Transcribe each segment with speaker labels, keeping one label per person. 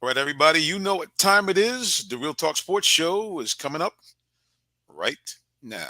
Speaker 1: All right, everybody, you know what time it is. The Real Talk Sports Show is coming up right now.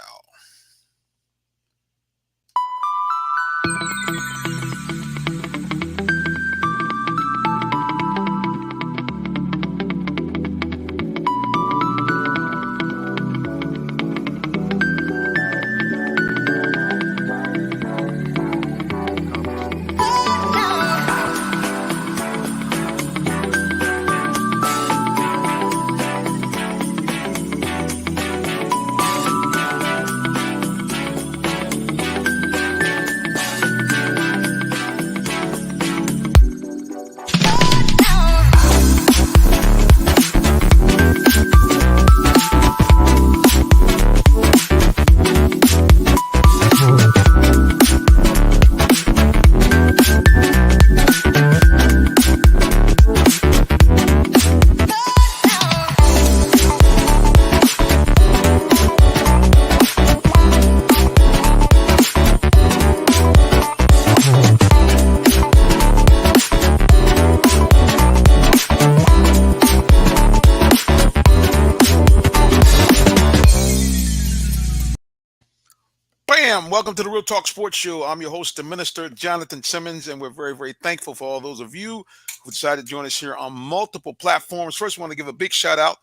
Speaker 1: Bam! Welcome to the Real Talk Sports Show. I'm your host, the Minister Jonathan Simmons, and we're very, very thankful for all those of you who decided to join us here on multiple platforms. First, I want to give a big shout out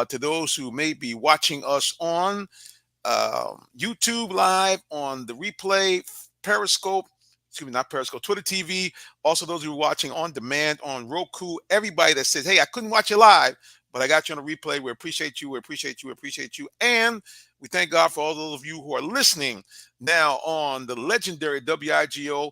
Speaker 1: to those who may be watching us on YouTube Live, on the replay, Periscope, excuse me, not Periscope, Twitter TV. Also, those who are watching on demand on Roku. Everybody that says, hey, I couldn't watch you live, but I got you on the replay. We appreciate you. We appreciate you. We appreciate you. And we thank God for all those of you who are listening now on the legendary WIGO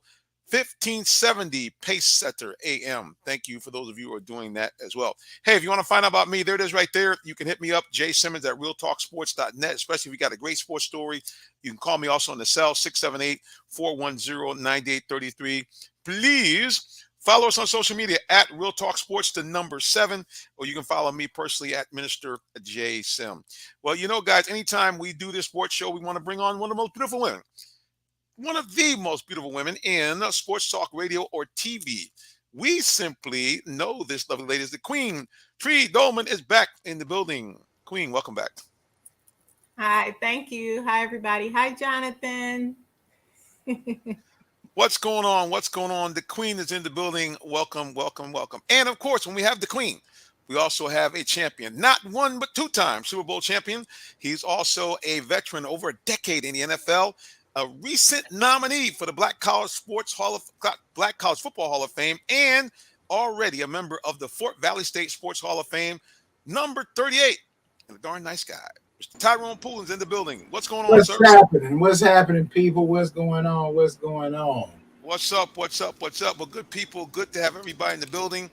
Speaker 1: 1570 Pace Setter AM. Thank you for those of you who are doing that as well. Hey, if you want to find out about me, there it is right there. You can hit me up, Simmons at realtalksports.net, especially if you got a great sports story. You can call me also on the cell, 678-410-9833. Please follow us on social media at Real Talk Sports, the number 7, or you can follow me personally at Minister J. Sim. Well, you know, guys, anytime we do this sports show, we want to bring on one of the most beautiful women. One of the most beautiful women in sports talk radio or TV. We simply know this lovely lady is the Queen. Tree Dolman is back in the building. Queen, welcome back.
Speaker 2: Hi, thank you. Hi, everybody. Hi, Jonathan.
Speaker 1: What's going on? What's going on? The Queen is in the building. Welcome, welcome, welcome. And of course, when we have the Queen, we also have a champion, not one, but 2-time Super Bowl champion. He's also a veteran over a decade in the NFL, a recent nominee for the Black College Football Hall of Fame, and already a member of the Fort Valley State Sports Hall of Fame, number 38, and a darn nice guy. Mr. Tyrone Poolin's in the building. What's going on, sir?
Speaker 3: What's happening? What's happening, people? What's going on? What's going on?
Speaker 1: What's up? What's up? What's up? Well, good people. Good to have everybody in the building.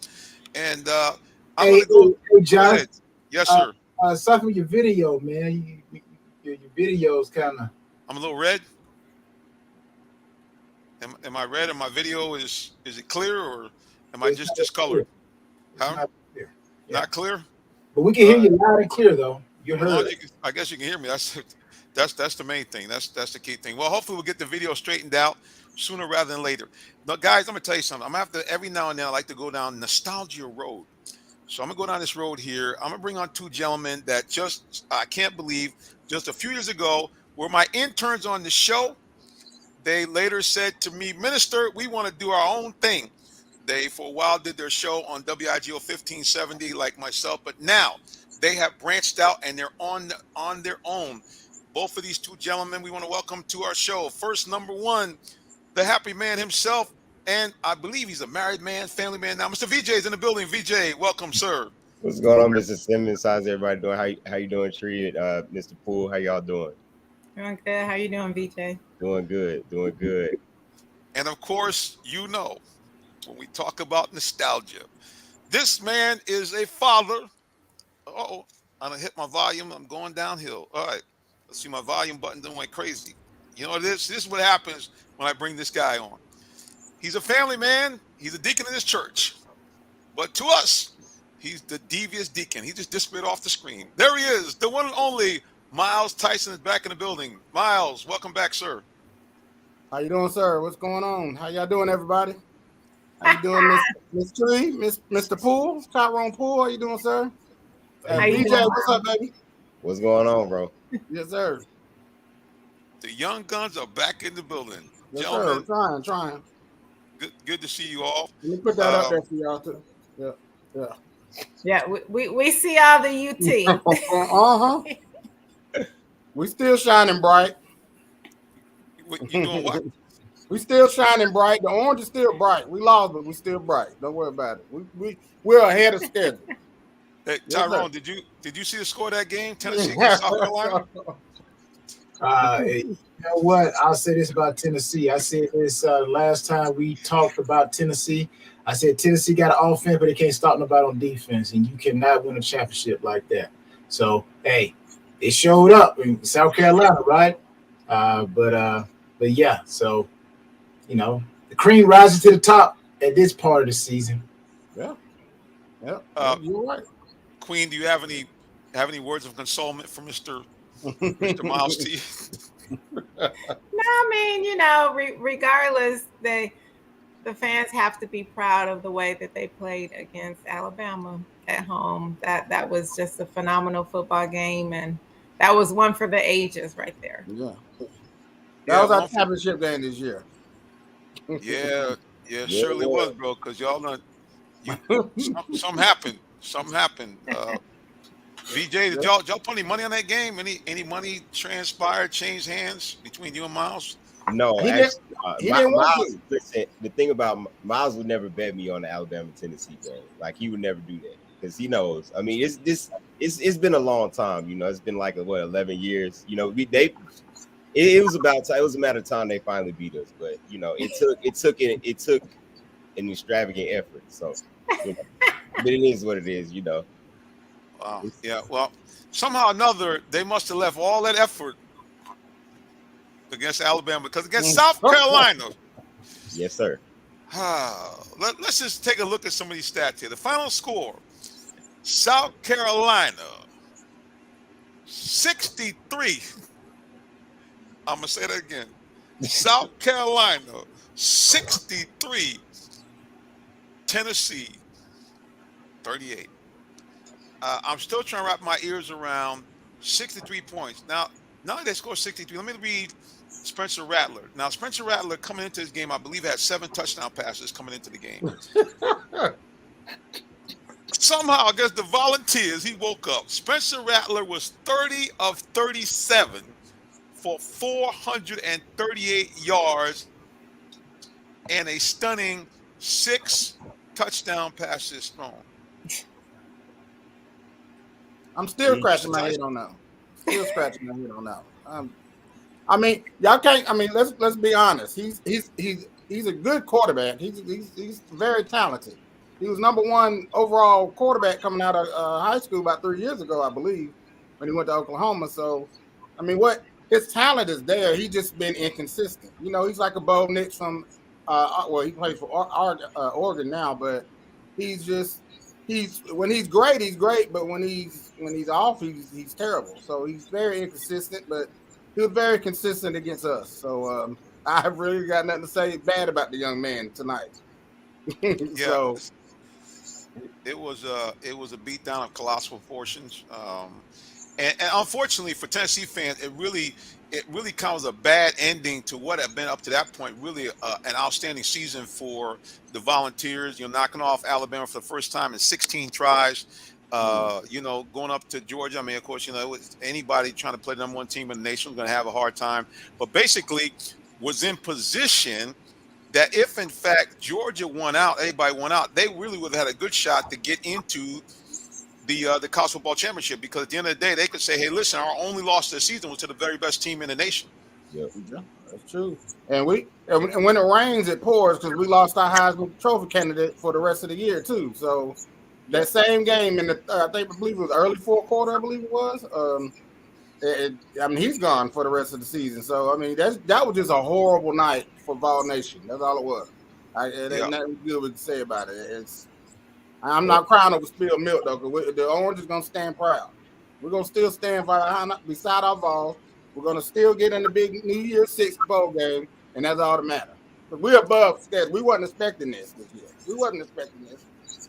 Speaker 1: And I'm
Speaker 3: Hey,
Speaker 1: going to go.
Speaker 3: hey, John.
Speaker 1: Go ahead. Yes, sir.
Speaker 3: Aside from your video, man, your video's kind of.
Speaker 1: I'm a little red. Am I red? And my video is it clear or am I just discolored? Huh?
Speaker 3: Not clear. Yeah.
Speaker 1: Not clear.
Speaker 3: But we can hear you loud and clear, though. You heard.
Speaker 1: I guess you can hear me. That's the main thing. That's the key thing. Well, hopefully we'll get the video straightened out sooner rather than later. Now, guys, I'm gonna tell you something. I'm gonna have to every now and then I like to go down nostalgia road. So I'm gonna go down this road here. I'm gonna bring on 2 gentlemen that just I can't believe just a few years ago were my interns on the show. They later said to me, Minister, we want to do our own thing. They for a while did their show on WIGO 1570 like myself, but now they have branched out and they're on their own. Both of these 2 gentlemen we want to welcome to our show. First, number 1, the happy man himself, and I believe he's a married man, family man now. Mr. VJ is in the building. VJ, welcome, sir.
Speaker 4: What's going on, Mr. Simmons? How's everybody doing? How you doing, Tree? Mr. Poole, how y'all doing?
Speaker 2: Doing good. How you doing, VJ?
Speaker 4: Doing good.
Speaker 1: And of course, you know, when we talk about nostalgia, this man is a father. Oh, I done hit my volume. I'm going downhill. All right. Let's see, my volume button done went crazy. You know, this is what happens when I bring this guy on. He's a family man. He's a deacon in his church. But to us, he's the devious deacon. He just disappeared off the screen. There he is, the one and only Miles Tyson is back in the building. Miles, welcome back, sir.
Speaker 5: How you doing, sir? What's going on? How y'all doing, everybody?
Speaker 2: How
Speaker 5: you doing, Miss Tree, Mr. Poole, Tyrone Poole? How you doing, sir?
Speaker 2: How you
Speaker 5: BJ,
Speaker 2: doing?
Speaker 5: what's up, baby?
Speaker 4: What's going on, bro?
Speaker 5: Yes, sir.
Speaker 1: The young guns are back in the building.
Speaker 5: Yes,
Speaker 1: Gentlemen,
Speaker 5: sir. Trying.
Speaker 1: good to see you all.
Speaker 5: Let me put that up
Speaker 1: Um,
Speaker 5: there for y'all too. Yeah.
Speaker 2: Yeah, we see all the UT.
Speaker 5: Uh-huh. We still shining bright.
Speaker 1: You doing what?
Speaker 5: We still shining bright. The orange is still bright. We lost, but we still bright. Don't worry about it. We're ahead of schedule.
Speaker 1: Hey,
Speaker 5: Yes,
Speaker 1: Tyrone, did you see the score of that game? Tennessee against South Carolina?
Speaker 3: You know what? I'll say this about Tennessee. I said this last time we talked about Tennessee. I said Tennessee got an offense, but they can't stop nobody on defense, and you cannot win a championship like that. So, hey, it showed up in South Carolina, right? But yeah. So, you know, the cream rises to the top at this part of the season.
Speaker 5: Yeah. You're right.
Speaker 1: Queen, do you have any words of consolement for Mr. Miles T?
Speaker 2: No, I mean, you know, regardless, the fans have to be proud of the way that they played against Alabama at home. That was just a phenomenal football game, and that was one for the ages right there.
Speaker 5: Yeah. That was our championship game this year.
Speaker 1: Yeah, surely was, bro. Because y'all done, something happened. Something happened. VJ, did y'all put any money on that game? Any money transpired, changed hands between you and Miles?
Speaker 4: No,
Speaker 5: He
Speaker 4: actually,
Speaker 5: didn't want
Speaker 4: Miles. Listen, the thing about Miles would never bet me on the Alabama Tennessee game. Like he would never do that because he knows. I mean, it's been a long time. You know, it's been like 11 years. You know, it was a matter of time they finally beat us. But you know, it took an extravagant effort. So, you know, but it is what it is. You know.
Speaker 1: Yeah. Well, somehow or another, they must have left all that effort against Alabama because against South Carolina.
Speaker 4: Yes, sir.
Speaker 1: Let's just take a look at some of these stats here. The final score: South Carolina 63. I'm gonna say that again. South Carolina 63. Tennessee 38. I'm still trying to wrap my ears around 63 points. Now they scored 63. Let me read Spencer Rattler. Now, Spencer Rattler coming into this game, I believe, had 7 touchdown passes coming into the game. Somehow, against the Volunteers, he woke up. Spencer Rattler was 30 of 37 for 438 yards and a stunning 6 touchdown passes thrown.
Speaker 5: I'm still scratching my head on that. I mean, y'all can't. I mean, let's be honest. He's a good quarterback. He's very talented. He was number 1 overall quarterback coming out of high school about 3 years ago, I believe, when he went to Oklahoma. So, I mean, his talent is there. He's just been inconsistent. You know, he's like a Bo Nix from. He plays for Oregon now, but when he's great, but when he's off, he's terrible. So he's very inconsistent, but he was very consistent against us. So I really got nothing to say bad about the young man tonight. So
Speaker 1: it was a beatdown of colossal proportions. And unfortunately for Tennessee fans, it really comes a bad ending to what had been up to that point. Really, an outstanding season for the Volunteers. You know, knocking off Alabama for the first time in 16 tries. You know, going up to Georgia. I mean, of course, you know, anybody trying to play the number 1 team in the nation was going to have a hard time. But basically, was in position that if in fact Georgia won out, everybody won out, they really would have had a good shot to get into the college football championship, because at the end of the day, they could say, hey, listen, our only loss this season was to the very best team in the nation.
Speaker 5: Yeah, that's true. And when it rains, it pours, because we lost our Heisman Trophy candidate for the rest of the year too. So that same game in the I believe it was early 4th quarter, I believe it was. I mean, he's gone for the rest of the season. So I mean, that was just a horrible night for Vol Nation. That's all it was. It ain't nothing good we can say about it. I'm not crying over spilled milk though, because the Orange is gonna stand proud. We're gonna still stand beside our Vols. We're gonna still get in the big New Year's 6 bowl game, and that's all that matters. But we're above schedule. We wasn't expecting this year. We wasn't expecting this.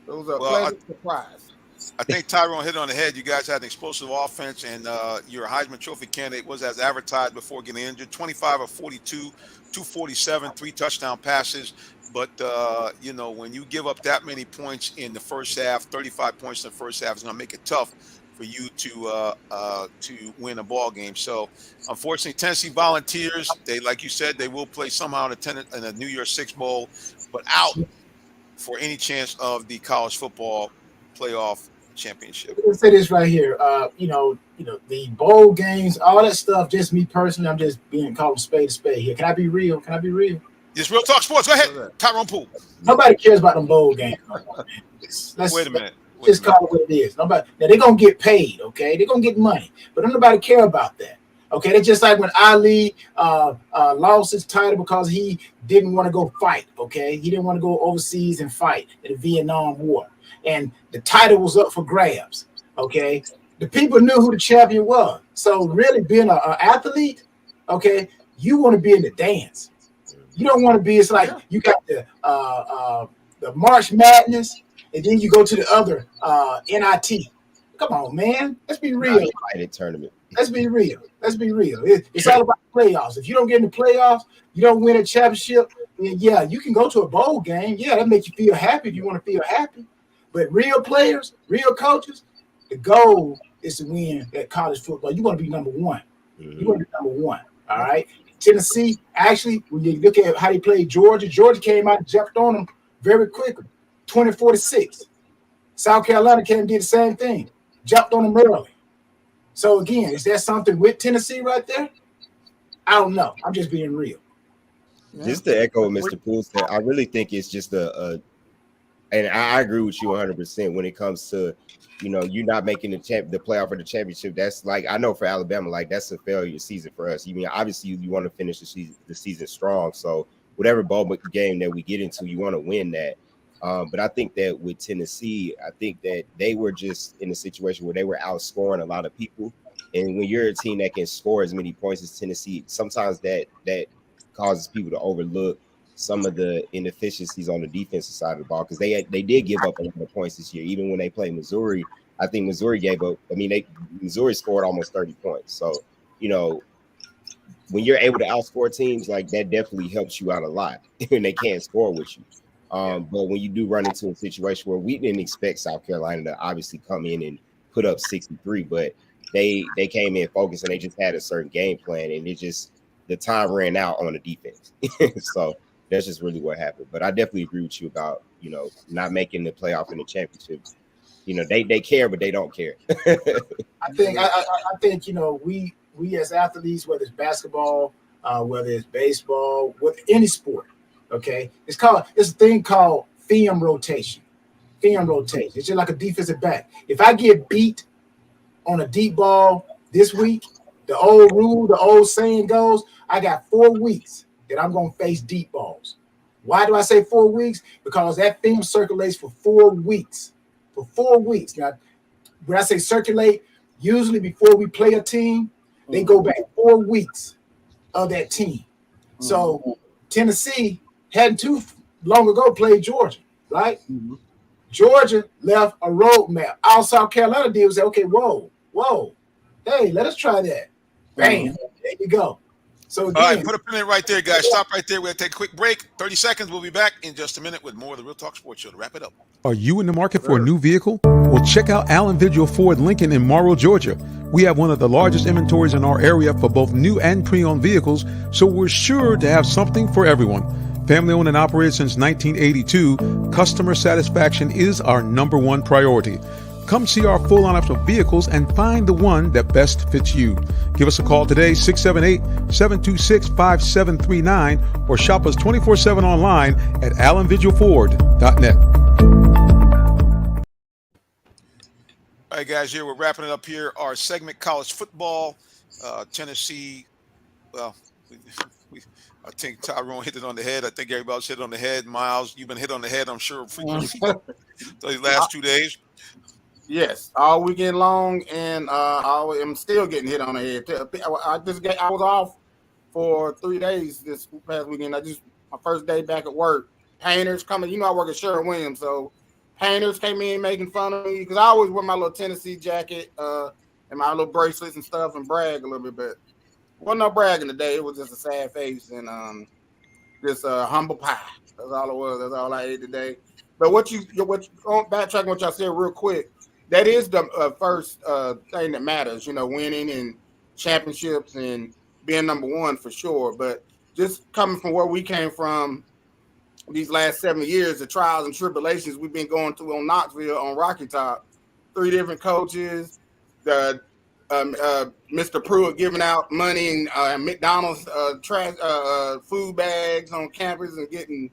Speaker 5: It was a pleasant surprise.
Speaker 1: I think Tyrone hit it on the head. You guys had an explosive offense, and your Heisman Trophy candidate was as advertised before getting injured. 25 of 42, 247, 3 touchdown passes. But you know, when you give up that many points in the first half, 35 points in the first half, is going to make it tough for you to win a ball game. So, unfortunately, Tennessee Volunteers, they, like you said, they will play somehow in a New Year's Six Bowl, but out for any chance of the college football playoff championship.
Speaker 3: Let's say this right here. You know, the bowl games, all that stuff. Just me personally, I'm just being called spade to spade here. Can I be real? Can I be real?
Speaker 1: It's Real Talk Sports. Go ahead, Tyrone Poole.
Speaker 3: Nobody cares about them bowl games.
Speaker 1: Wait a minute.
Speaker 3: Just call it what it is. Nobody. Now they're gonna get paid, okay? They're gonna get money, but don't nobody care about that. Okay, that's just like when Ali lost his title because he didn't want to go fight. Okay, he didn't want to go overseas and fight in the Vietnam War, and the title was up for grabs. Okay, the people knew who the champion was. So really, being an athlete, okay, you want to be in the dance. You don't want to be. It's like you got the March Madness, and then you go to the other NIT. Come on, man. Let's be real.
Speaker 4: Tournament.
Speaker 3: Let's be real. Let's be real. It's all about the playoffs. If you don't get in the playoffs, you don't win a championship, then yeah, you can go to a bowl game. Yeah, that makes you feel happy if you want to feel happy. But real players, real coaches, the goal is to win that college football. You want to be number one. You want to be number one. All right. Tennessee, actually, when you look at how they played Georgia, Georgia came out and jumped on them very quickly, 24-6. South Carolina came and did the same thing, jumped on them early. So again, is that something with Tennessee right there? I don't know. I'm just being real.
Speaker 4: Just to echo what Mr. Poole said, I really think it's just and I agree with you 100% when it comes to, you know, you not making the playoff for the championship. That's like, I know for Alabama, like that's a failure season for us. You mean, obviously you want to finish the season strong. So whatever bowl game that we get into, you want to win that. But I think that with Tennessee, I think that they were just in a situation where they were outscoring a lot of people. And when you're a team that can score as many points as Tennessee, sometimes that causes people to overlook some of the inefficiencies on the defensive side of the ball, because they did give up a lot of points this year. Even when they played Missouri, I think Missouri gave up. I mean, Missouri scored almost 30 points. So, you know, when you're able to outscore teams, like that definitely helps you out a lot when they can't score with you. But when you do run into a situation where we didn't expect South Carolina to obviously come in and put up 63, but they came in focused and they just had a certain game plan, and the time ran out on the defense. So that's just really what happened. But I definitely agree with you about, you know, not making the playoff in the championship. You know, they care, but they don't care.
Speaker 3: I think you know, we as athletes, whether it's basketball, whether it's baseball, with any sport, okay, it's a thing called film rotation. It's just like a defensive back. If I get beat on a deep ball this week, the old saying goes, I got 4 weeks that I'm going to face deep balls. Why do I say 4 weeks? Because that film circulates for 4 weeks. For 4 weeks. Now, when I say circulate, usually before we play a team, they go back 4 weeks of that team. So Tennessee hadn't too long ago played Georgia, right? Georgia left a roadmap. All South Carolina did was say, okay, whoa, hey, let us try that. Bam, there you go. So again,
Speaker 1: all right, put a pin in right there, guys. Stop right there. We're going to take a quick break. 30 seconds. We'll be back in just a minute with more of the Real Talk Sports Show to wrap it up.
Speaker 6: Are you in the market for a new vehicle? Well, check out Allen Vigil Ford Lincoln in Morrow, Georgia. We have one of the largest inventories in our area for both new and pre-owned vehicles, so we're sure to have something for everyone. Family owned and operated since 1982, customer satisfaction is our #1 priority. Come see our full lineup of vehicles and find the one that best fits you. Give us a call today, 678-726-5739, or shop us 24/7 online at allenvigilford.net.
Speaker 1: All right, guys, here we're wrapping it up here. Our segment, college football, Tennessee. Well, I think Tyrone hit it on the head. I think everybody else hit it on the head. Miles, you've been hit on the head, I'm sure, frequently these last 2 days.
Speaker 5: Yes, all weekend long, and I am still getting hit on the head. I was off for 3 days this past weekend. I just my first day back at work. Painters coming. You know, I work at Sherwin-Williams, so painters came in making fun of me because I always wear my little Tennessee jacket and my little bracelets and stuff and brag a little bit. But wasn't no bragging today. It was just a sad face and just humble pie. That's all it was. That's all I ate today. But backtracking what y'all said real quick, that is the first thing that matters. You know, winning and championships and being number one for sure. But just coming from where we came from these last 7 years, the trials and tribulations we've been going through on Knoxville, on Rocky Top, 3 different coaches, the Mr. Pruitt giving out money and McDonald's trash food bags on campus and getting,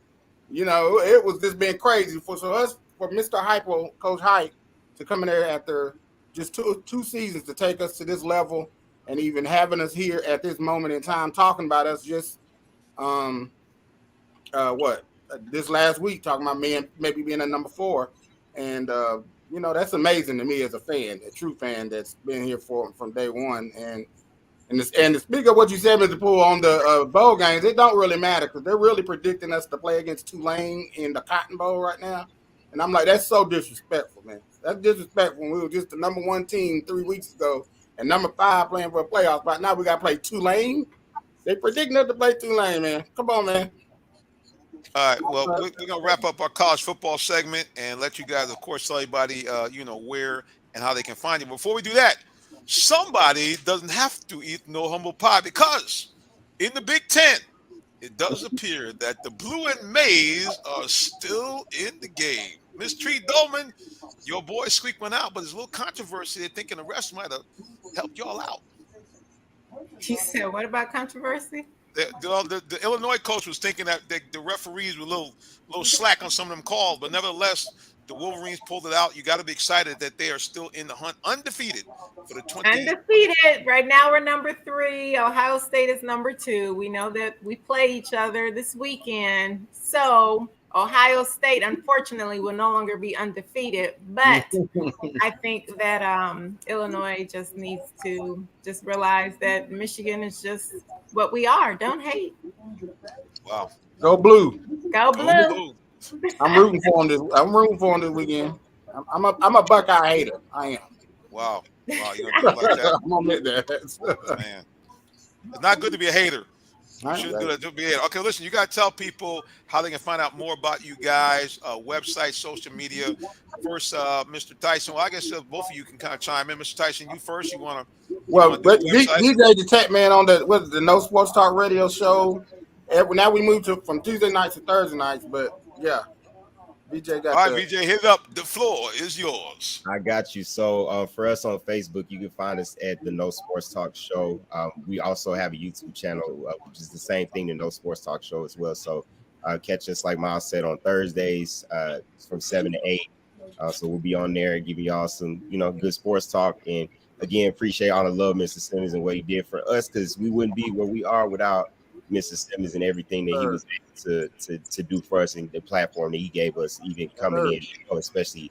Speaker 5: you know, it was just been crazy for Mr. Hypo, Coach Hype, to come in there after just two seasons to take us to this level and even having us here at this moment in time talking about us just this last week, talking about me and maybe being a number 4. And, you know, that's amazing to me as a fan, a true fan that's been here from day one. And to speak of what you said, Mr. Poole, on the bowl games, it don't really matter because they're really predicting us to play against Tulane in the Cotton Bowl right now. And I'm like, that's so disrespectful, man. That's disrespectful when we were just the number 1 team 3 weeks ago and number 5 playing for a playoff spot. Now we got to play Tulane. They predicting us to play Tulane, man. Come on, man.
Speaker 1: All right. Well, we're going to wrap up our college football segment and let you guys, of course, tell everybody, where and how they can find you. Before we do that, somebody doesn't have to eat no humble pie because in the Big Ten, it does appear that the Blue and Maize are still in the game. Miss Tree Dolman, your boy Squeak went out, but there's a little controversy. They're thinking the rest might have helped y'all out.
Speaker 2: She said, what about controversy?
Speaker 1: The Illinois coach was thinking that the referees were a little slack on some of them calls, but nevertheless, the Wolverines pulled it out. You got to be excited that they are still in the hunt, undefeated for the 20.
Speaker 2: Undefeated. Right now we're number 3. Ohio State is number 2. We know that we play each other this weekend. So Ohio State, unfortunately, will no longer be undefeated. But I think that Illinois just needs to just realize that Michigan is just what we are. Don't hate.
Speaker 1: Wow.
Speaker 5: Go Blue.
Speaker 2: Go Blue.
Speaker 5: I'm rooting for him this weekend. I'm a Buckeye hater. I am.
Speaker 1: Wow. You don't do like that.
Speaker 5: I'm gonna admit that.
Speaker 1: Man, it's not good to be a hater. You
Speaker 5: Right.
Speaker 1: shouldn't do that. Don't be a hater. Okay, listen, you got to tell people how they can find out more about you guys, website, social media. First, Mr. Tyson. Well, I guess both of you can kind of chime in. Mr. Tyson, you first. You want to?
Speaker 5: Well, but DJ the Tech Man on the No Sports Talk Radio show. Now we moved from Tuesday nights to Thursday nights, but yeah, VJ got.
Speaker 1: All right, VJ, hit up. The floor is yours.
Speaker 4: I got you. So for us on Facebook, you can find us at the No Sports Talk Show. We also have a YouTube channel, which is the same thing, the No Sports Talk Show as well. So catch us, like Miles said, on Thursdays from 7 to 8. So we'll be on there giving y'all some, good sports talk. And again, appreciate all the love, Mr. Simmons, and what he did for us, because we wouldn't be where we are without Mr. Simmons and everything that he was able to do for us and the platform that he gave us, even coming in, especially,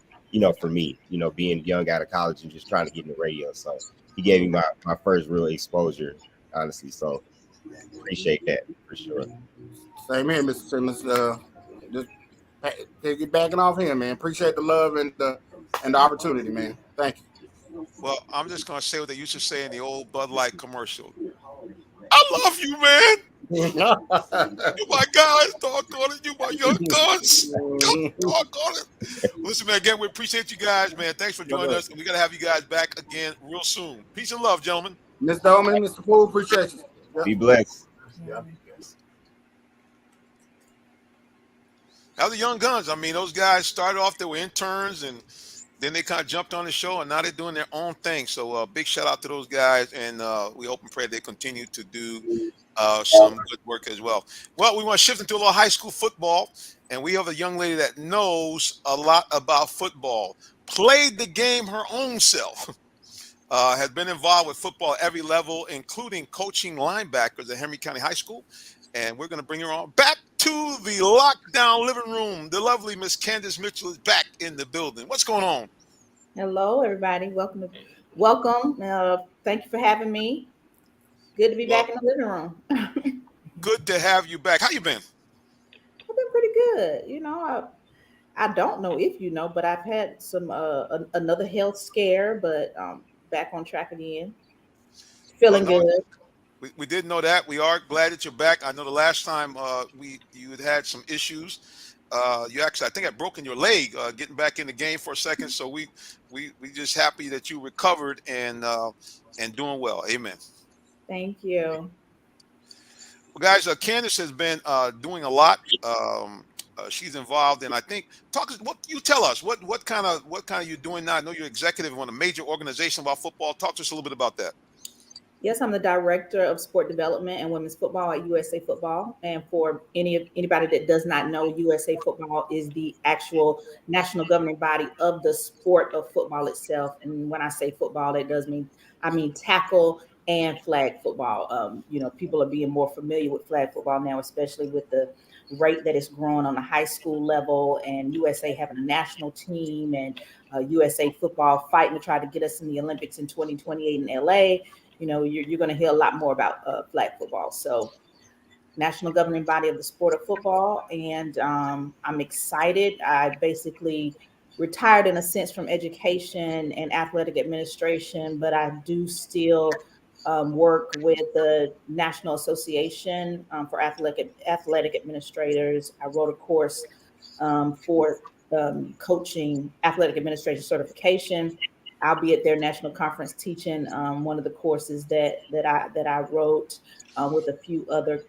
Speaker 4: for me, being young out of college and just trying to get in the radio. So he gave me my first real exposure, honestly. So appreciate that for sure.
Speaker 5: Same here, Mr. Simmons. Just get backing off him, man. Appreciate the love and the opportunity, man. Thank you.
Speaker 1: Well, I'm just going to say what they used to say in the old Bud Light commercial. I love you, man. You my guys, doggone it. You my young guns. Doggone it. Listen, man, again, we appreciate you guys, man. Thanks for joining us. And we got to have you guys back again real soon. Peace and love, gentlemen.
Speaker 5: Mr. Dolman, Mr. Poole, appreciate you. Yep.
Speaker 4: Be blessed.
Speaker 3: Yeah.
Speaker 1: Now the young guns. I mean, those guys started off, they were interns, and then they kind of jumped on the show, and now they're doing their own thing. So big shout out to those guys, and we hope and pray they continue to do some good work as well. Well, we want to shift into a little high school football, and we have a young lady that knows a lot about football, played the game her own self, has been involved with football at every level, including coaching linebackers at Henry County High School. And we're going to bring her on back to the lockdown living room. The lovely Miss Candace Mitchell is back in the building. What's going on?
Speaker 7: Hello, everybody. Welcome. Thank you for having me. Good to be back in the living room.
Speaker 1: Good to have you back. How you been?
Speaker 7: good. You know, I don't know if you know, but I've had some another health scare, but back on track again.
Speaker 1: Well,
Speaker 7: Feeling
Speaker 1: no,
Speaker 7: good.
Speaker 1: we did know that. We are glad that you're back. I know the last time you had some issues. You actually, I think, had broken your leg getting back in the game for a second. So we just happy that you recovered and doing well. Amen.
Speaker 7: Thank you.
Speaker 1: Well, guys, Candace has been doing a lot. She's involved in, I think, talk. What you tell us? What kind of you doing now? I know you're executive of a major organization about football. Talk to us a little bit about that.
Speaker 7: Yes, I'm the director of sport development and women's football at USA Football. And for anybody that does not know, USA Football is the actual national governing body of the sport of football itself. And when I say football, I mean tackle and flag football. You know, people are being more familiar with flag football now, especially with the rate that it's growing on the high school level, and USA having a national team, and USA Football fighting to try to get us in the Olympics in 2028 in LA. You know, you're going to hear a lot more about flag football. So, national governing body of the sport of football, and I'm excited. I basically retired in a sense from education and athletic administration, but I do still work with the National Association for Athletic Administrators. I wrote a course for coaching athletic administration certification. I'll be at their national conference teaching one of the courses that I wrote with a few other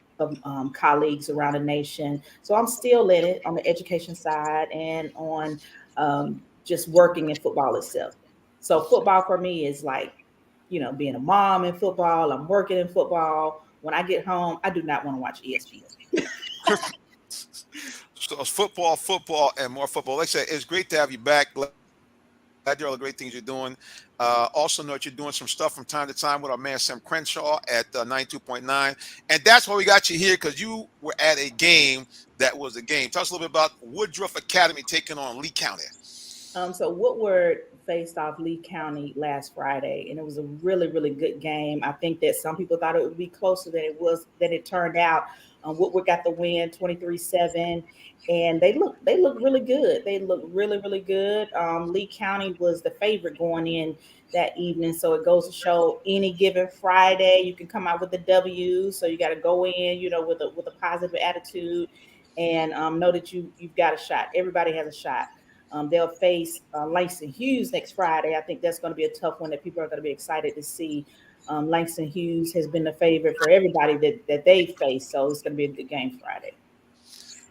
Speaker 7: colleagues around the nation. So I'm still in it on the education side and on just working in football itself. So football for me is like, you know, being a mom in football. I'm working in football. When I get home, I do not want to watch ESPN.
Speaker 1: So it's football, and more football. Like I said, it's great to have you back. Glad you're all the great things you're doing. Also know that you're doing some stuff from time to time with our man Sam Crenshaw at 92.9. And that's why we got you here, because you were at a game that was a game. Tell us a little bit about Woodruff Academy taking on Lee County.
Speaker 7: So Woodward faced off Lee County last Friday, and it was a really, really good game. I think that some people thought it would be closer than it turned out. Woodward got the win 23-7, and they look really good. They look really, really good. Lee County was the favorite going in that evening, so it goes to show any given Friday you can come out with a W. So you got to go in, you know, with a positive attitude, and know that you've got a shot. Everybody has a shot. They'll face Langston Hughes next Friday. I think that's going to be a tough one that people are going to be excited to see. Langston Hughes has been the favorite for everybody that they face, so it's going to be a good game Friday.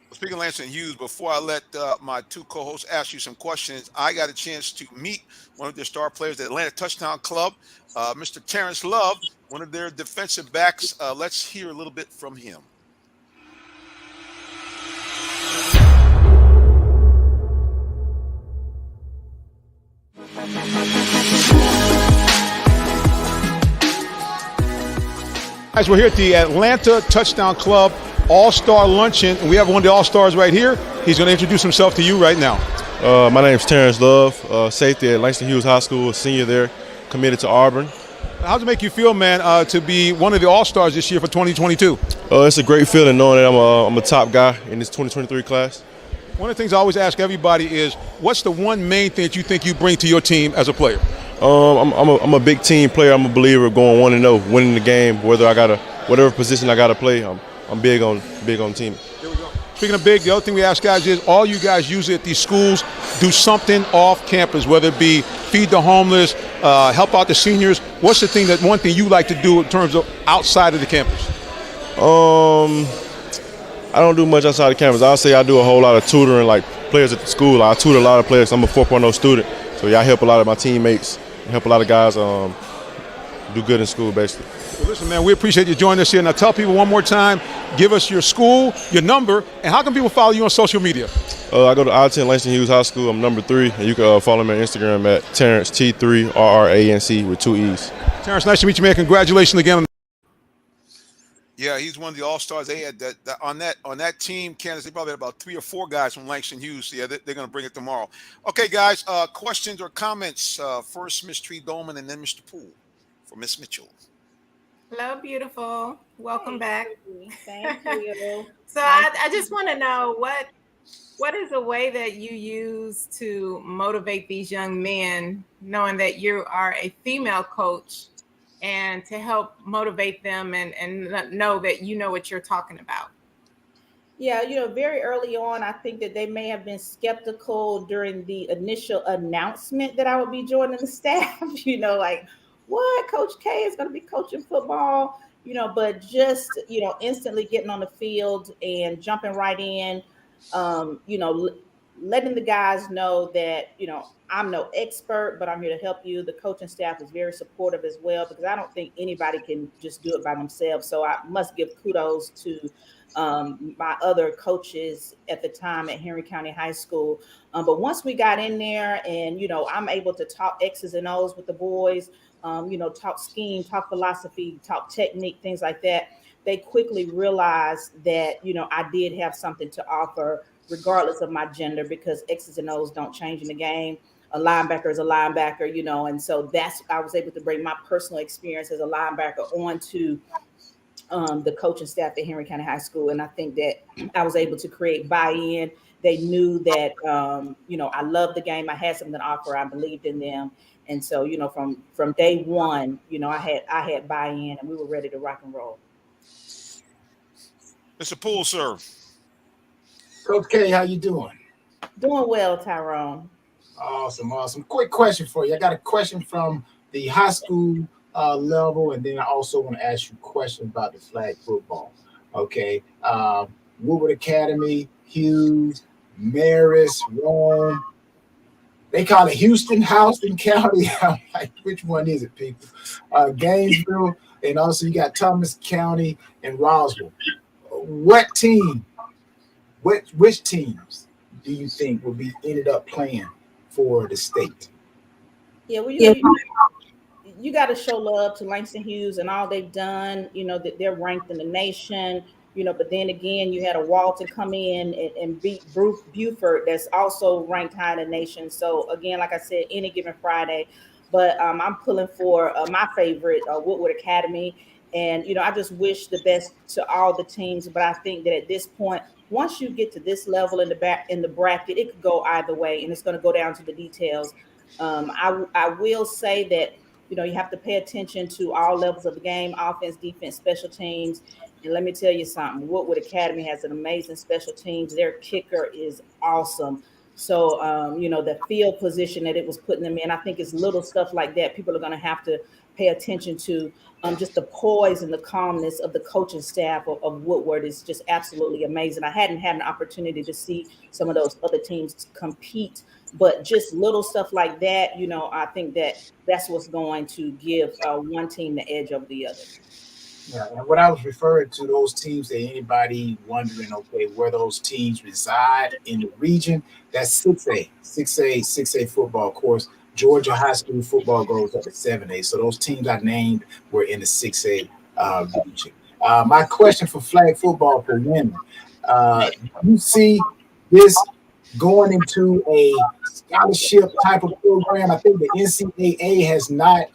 Speaker 1: Well, speaking of Langston Hughes, before I let my two co-hosts ask you some questions, I got a chance to meet one of their star players, the Atlanta Touchdown Club, Mr. Terrence Love, one of their defensive backs. Let's hear a little bit from him.
Speaker 6: Guys, we're here at the Atlanta Touchdown Club All-Star Luncheon, and we have one of the All-Stars right here. He's going to introduce himself to you right now.
Speaker 8: My name is Terrence Love, safety at Langston Hughes High School, a senior there, committed to Auburn.
Speaker 6: How does it make you feel, man, to be one of the All-Stars this year for 2022?
Speaker 8: It's a great feeling knowing that I'm a top guy in this 2023 class.
Speaker 6: One of the things I always ask everybody is, what's the one main thing that you think you bring to your team as a player?
Speaker 8: I'm a big team player. I'm a believer of going 1-0, winning the game. Whatever position I gotta play, I'm big on team.
Speaker 6: Here we go. Speaking of big, the other thing we ask guys is, all you guys usually at these schools do something off campus, whether it be feed the homeless, help out the seniors. What's the one thing you like to do in terms of outside of the campus?
Speaker 8: I don't do much outside the campus. I'll say I do a whole lot of tutoring, like players at the school. I tutor a lot of players. I'm a 4.0 student, so I help a lot of my teammates, help a lot of guys do good in school, basically.
Speaker 6: Well, listen, man, we appreciate you joining us here. Now tell people one more time, give us your school, your number, and how can people follow you on social media?
Speaker 8: I go to I-10 Langston Hughes High School. I'm number 3, and you can follow me on Instagram at Terrence T3 RRANC with 2 E's.
Speaker 6: Terrence, nice to meet you, man. Congratulations again.
Speaker 1: Yeah, he's one of the All-Stars. They had that on that team, Kansas. They probably had about 3 or 4 guys from Langston Hughes. Yeah, they're going to bring it tomorrow. Okay, guys, questions or comments? First, Miss Tree Dolman, and then Mr. Poole for Miss Mitchell.
Speaker 2: Hello, beautiful. Welcome back.
Speaker 7: Thank you.
Speaker 2: So I just want to know, what what is a way that you use to motivate these young men, knowing that you are a female coach, and to help motivate them and know that you know what you're talking about?
Speaker 7: Yeah, very early on, I think that they may have been skeptical during the initial announcement that I would be joining the staff, like, what? Coach K is going to be coaching football, but just, instantly getting on the field and jumping right in, letting the guys know that, I'm no expert, but I'm here to help you. The coaching staff is very supportive as well, because I don't think anybody can just do it by themselves. So I must give kudos to my other coaches at the time at Henry County High School. But once we got in there and, I'm able to talk X's and O's with the boys, talk scheme, talk philosophy, talk technique, things like that, they quickly realized that, I did have something to offer regardless of my gender, because X's and O's don't change in the game. A linebacker is a linebacker, and so I was able to bring my personal experience as a linebacker onto the coaching staff at Henry County High School. And I think that I was able to create buy-in. They knew that, I loved the game. I had something to offer. I believed in them. And so, from day one, I had buy-in, and we were ready to rock and roll.
Speaker 1: Mr. Poole, sir.
Speaker 3: Coach K, how you doing?
Speaker 7: Doing well, Tyrone.
Speaker 3: Awesome. Quick question for you. I got a question from the high school level, and then I also want to ask you a question about the flag football. Okay. Woodward Academy, Hughes, Marist, Rome. They call it Houston County. I'm like, which one is it, people? Gainesville, and also you got Thomas County and Roswell. Which teams do you think will be ended up playing for the state?
Speaker 7: Yeah, well, you got to show love to Langston Hughes and all they've done. That they're ranked in the nation. But then again, you had a Walton come in and beat Bruce Buford, that's also ranked high in the nation. So again, like I said, any given Friday. But I'm pulling for my favorite, Woodward Academy. And, I just wish the best to all the teams. But I think that at this point, once you get to this level in the bracket, it could go either way, and it's going to go down to the details. I will say that, you have to pay attention to all levels of the game: offense, defense, special teams. And let me tell you something, Woodward Academy has an amazing special teams. Their kicker is awesome. So, the field position that it was putting them in, I think it's little stuff like that people are going to have to pay attention to. Just the poise and the calmness of the coaching staff of Woodward is just absolutely amazing. I hadn't had an opportunity to see some of those other teams compete, but just little stuff like that, I think that's what's going to give one team the edge over the other.
Speaker 3: Yeah, and what I was referring to, those teams, that anybody wondering, okay, where those teams reside in the region, that's 6A football. Of course, Georgia high school football goes up to 7A. So those teams I named were in the 6A region. My question for flag football for women, you see this going into a scholarship type of program? I think the NCAA has not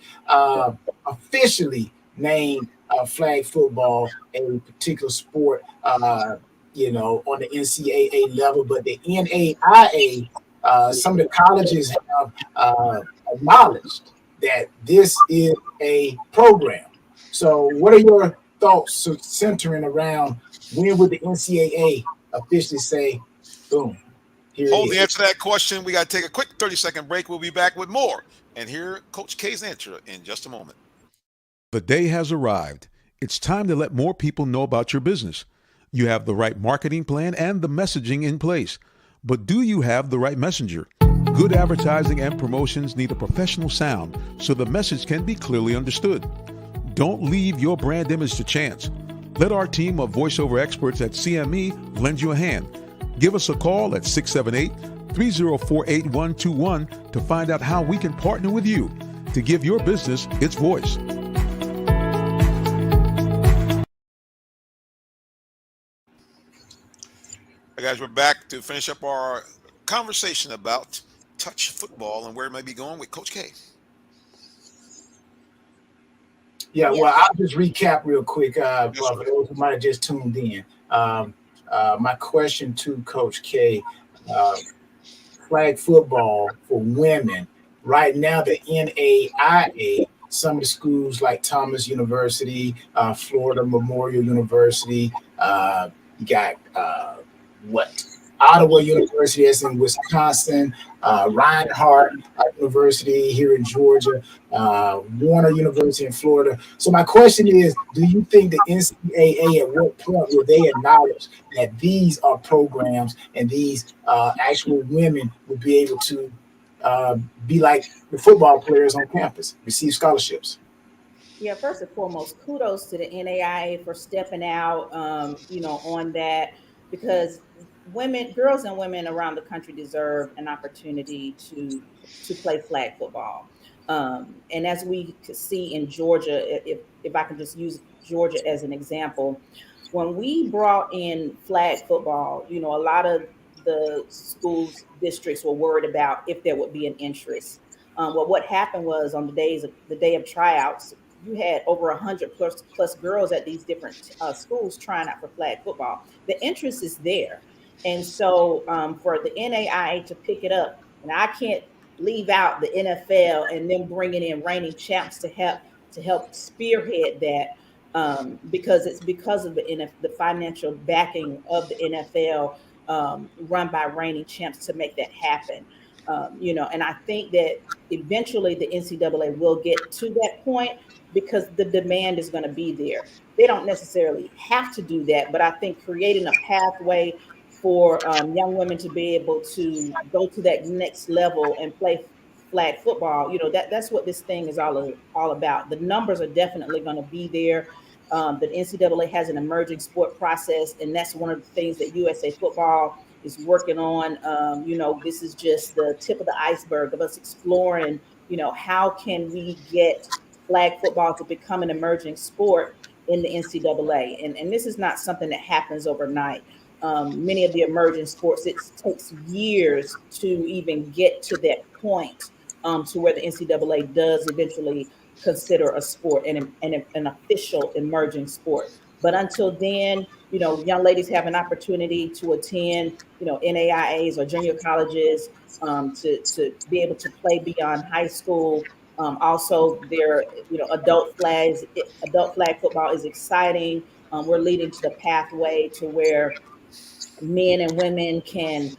Speaker 3: officially named flag football a particular sport, on the NCAA level, but the NAIA, some of the colleges have acknowledged that this is a program. So what are your thoughts centering around when would the NCAA officially say, boom, here
Speaker 1: Hold
Speaker 3: it
Speaker 1: the
Speaker 3: is?
Speaker 1: answer to that question. We got to take a quick 30-second break. We'll be back with more. And hear Coach K's answer in just a moment.
Speaker 6: The day has arrived. It's time to let more people know about your business. You have the right marketing plan and the messaging in place. But do you have the right messenger? Good advertising and promotions need a professional sound so the message can be clearly understood. Don't leave your brand image to chance. Let our team of voiceover experts at CME lend you a hand. Give us a call at 678-304-8121 to find out how we can partner with you to give your business its voice.
Speaker 1: Guys, we're back to finish up our conversation about touch football and where it may be going with Coach K.
Speaker 3: Yeah, well, I'll just recap real quick for those who might have just tuned in. My question to Coach K, uh, flag football for women. Right now, the NAIA, some of the schools like Thomas University, Florida Memorial University, you got what? Ottawa University, that's in Wisconsin, Reinhardt University here in Georgia, Warner University in Florida. So my question is, do you think the NCAA at what point will they acknowledge that these are programs and these actual women will be able to be like the football players on campus, receive scholarships?
Speaker 7: Yeah, first and foremost, kudos to the NAIA for stepping out, on that, because girls and women around the country deserve an opportunity to play flag football. And as we could see in Georgia, if I can just use Georgia as an example, when we brought in flag football, a lot of the schools districts were worried about if there would be an interest. Well, what happened was on the day of tryouts, you had over 100 plus girls at these different schools trying out for flag football. The interest is there. And so for the NAIA to pick it up, and I can't leave out the NFL and then bringing in reigning champs to help spearhead that, because it's because of the financial backing of the NFL, run by reigning champs to make that happen. And I think that eventually the NCAA will get to that point because the demand is going to be there. They don't necessarily have to do that, but I think creating a pathway for young women to be able to go to that next level and play flag football, that's what this thing is all about. The numbers are definitely going to be there. The NCAA has an emerging sport process, and that's one of the things that USA Football is working on. This is just the tip of the iceberg of us exploring, how can we get flag football to become an emerging sport in the NCAA. And this is not something that happens overnight. Many of the emerging sports, it takes years to even get to that point, to where the NCAA does eventually consider a sport and an official emerging sport. But until then, young ladies have an opportunity to attend, NAIAs or junior colleges, to be able to play beyond high school. Also, their adult flag football is exciting. We're leading to the pathway to where men and women can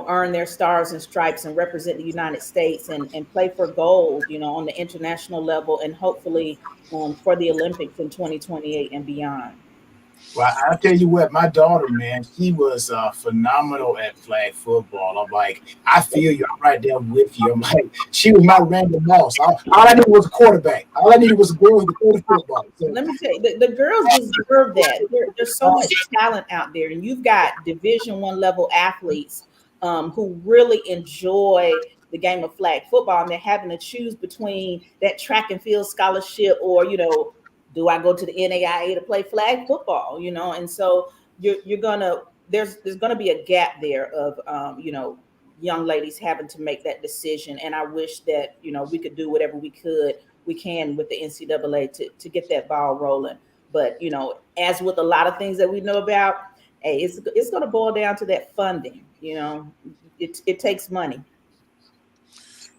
Speaker 7: earn their stars and stripes and represent the United States and play for gold, on the international level, and hopefully for the Olympics in 2028 and beyond.
Speaker 3: Well, I'll tell you what, my daughter, man, she was phenomenal at flag football. I'm like, I feel you. I'm right there with you. I'm like, she was my Randall Moss. All I needed was a quarterback. All I needed was a girl who could throw the football. So,
Speaker 7: let me tell you, the girls deserve that. There's so much talent out there, and you've got Division I level athletes who really enjoy the game of flag football, and they're having to choose between that track and field scholarship or, do I go to the NAIA to play flag football? And so there's gonna be a gap there of young ladies having to make that decision. And I wish that we could do whatever we can with the NCAA to get that ball rolling. But as with a lot of things that we know about, hey, it's gonna boil down to that funding. It takes money.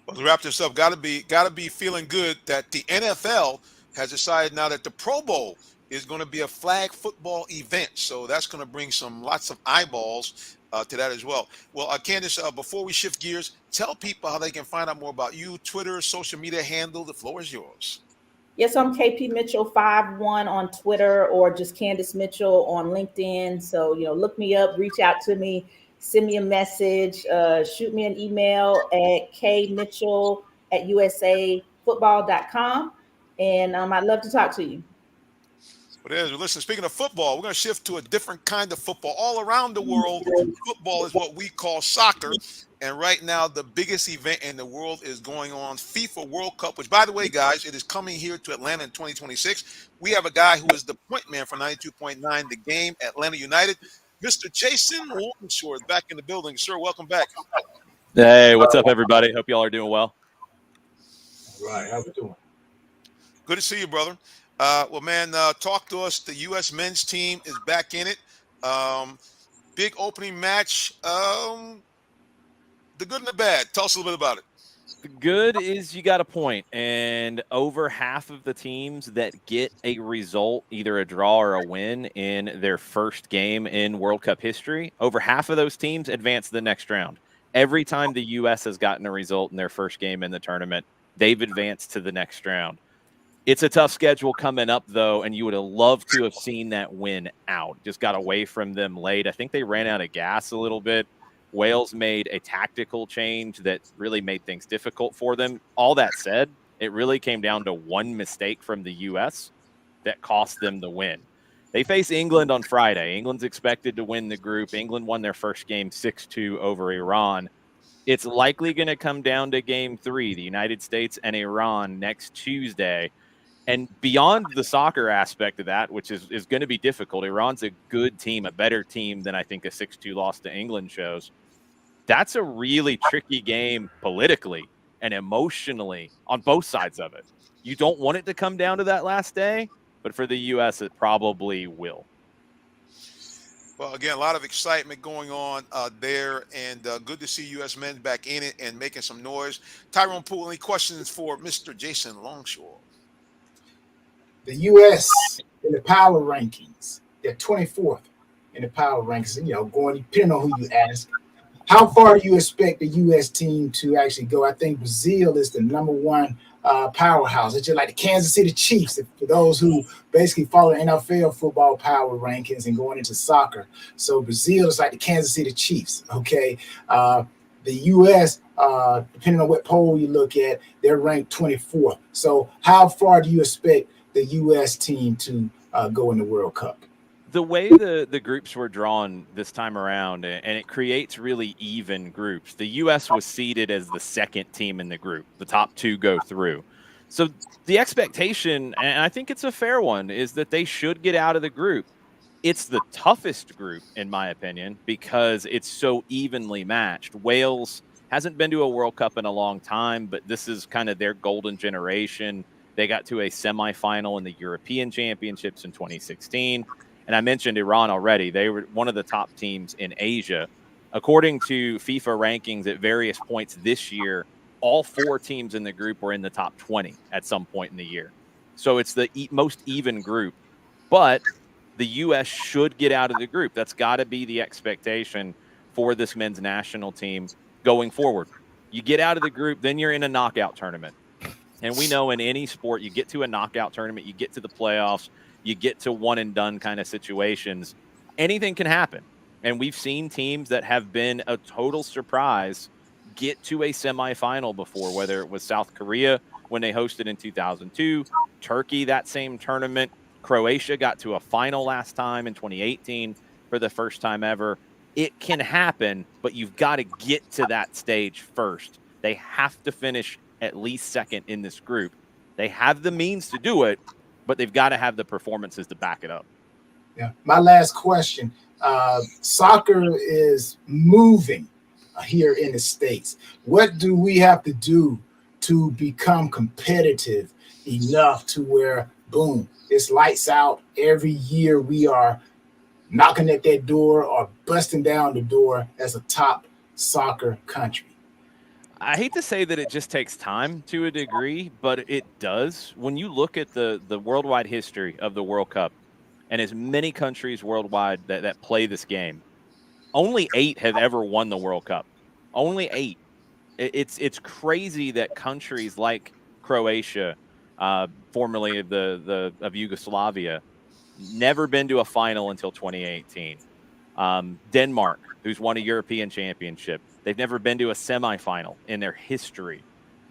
Speaker 1: Well, to wrap this up, gotta be feeling good that the NFL has decided now that the Pro Bowl is going to be a flag football event. So that's going to bring lots of eyeballs to that as well. Well, Candace, before we shift gears, tell people how they can find out more about you, Twitter, social media handle. The floor is yours.
Speaker 7: Yes, I'm KP Mitchell 51 on Twitter, or just Candace Mitchell on LinkedIn. So, look me up, reach out to me, send me a message, shoot me an email at kmitchell@usafootball.com. And I'd love to talk to you.
Speaker 1: Well, listen, speaking of football, we're going to shift to a different kind of football. All around the world, football is what we call soccer. And right now, the biggest event in the world is going on, FIFA World Cup, which, by the way, guys, it is coming here to Atlanta in 2026. We have a guy who is the point man for 92.9 The Game, Atlanta United. Mr. Jason Walkinshaw is back in the building. Sir, welcome back.
Speaker 9: Hey, what's up, everybody? Hope y'all are doing well.
Speaker 3: All right, how we doing?
Speaker 1: Good to see you, brother. Well, man, talk to us. The U.S. men's team is back in it. big opening match. The good and the bad. Tell us a little bit about it.
Speaker 9: The good is you got a point, and over half of the teams that get a result, either a draw or a win in their first game in World Cup history, over half of those teams advance to the next round. Every time the U.S. has gotten a result in their first game in the tournament, they've advanced to the next round. It's a tough schedule coming up, though, and you would have loved to have seen that win out. Just got away from them late. I think they ran out of gas a little bit. Wales made a tactical change that really made things difficult for them. All that said, it really came down to one mistake from the U.S. that cost them the win. They face England on Friday. England's expected to win the group. England won their first game 6-2 over Iran. It's likely going to come down to game 3, the United States and Iran, next Tuesday. And beyond the soccer aspect of that, which is going to be difficult, Iran's a good team, a better team than I think a 6-2 loss to England shows. That's a really tricky game politically and emotionally on both sides of it. You don't want it to come down to that last day, but for the U.S., it probably will.
Speaker 1: Well, again, a lot of excitement going on there, and good to see U.S. men back in it and making some noise. Tyrone Poole, any questions for Mr. Jason Longshore?
Speaker 3: The U.S. in the power rankings, they're 24th in the power rankings. And, going depending on who you ask. How far do you expect the U.S. team to actually go? I think Brazil is the number one powerhouse. It's just like the Kansas City Chiefs, for those who basically follow NFL football power rankings and going into soccer. So Brazil is like the Kansas City Chiefs, okay? The U.S., depending on what poll you look at, they're ranked 24th. So how far do you expect the U.S. team to go in the World Cup?
Speaker 9: The way the groups were drawn this time around, and it creates really even groups. The U.S. was seeded as the second team in the group. The top 2 go through. So the expectation, and I think it's a fair one, is that they should get out of the group. It's the toughest group, in my opinion, because it's so evenly matched. Wales hasn't been to a World Cup in a long time, but this is kind of their golden generation. They got to a semifinal in the European Championships in 2016. And I mentioned Iran already. They were one of the top teams in Asia. According to FIFA rankings at various points this year, all 4 teams in the group were in the top 20 at some point in the year. So it's the most even group. But the U.S. should get out of the group. That's got to be the expectation for this men's national team going forward. You get out of the group, then you're in a knockout tournament. And we know in any sport, you get to a knockout tournament, you get to the playoffs, you get to one and done kind of situations, anything can happen. And we've seen teams that have been a total surprise get to a semifinal before, whether it was South Korea when they hosted in 2002, Turkey that same tournament, Croatia got to a final last time in 2018 for the first time ever. It can happen, but you've got to get to that stage first. They have to finish at least second in this group. They have the means to do it, but they've got to have the performances to back it up.
Speaker 3: Yeah. My last question. Soccer is moving here in the States. What do we have to do to become competitive enough to where, boom, it's lights out every year? We are knocking at that door or busting down the door as a top soccer country.
Speaker 9: I hate to say that it just takes time to a degree, but it does. When you look at the worldwide history of the World Cup, and as many countries worldwide that play this game, only 8 have ever won the World Cup. Only 8. It's crazy that countries like Croatia, formerly of Yugoslavia, never been to a final until 2018. Denmark, who's won a European championship, they've never been to a semifinal in their history.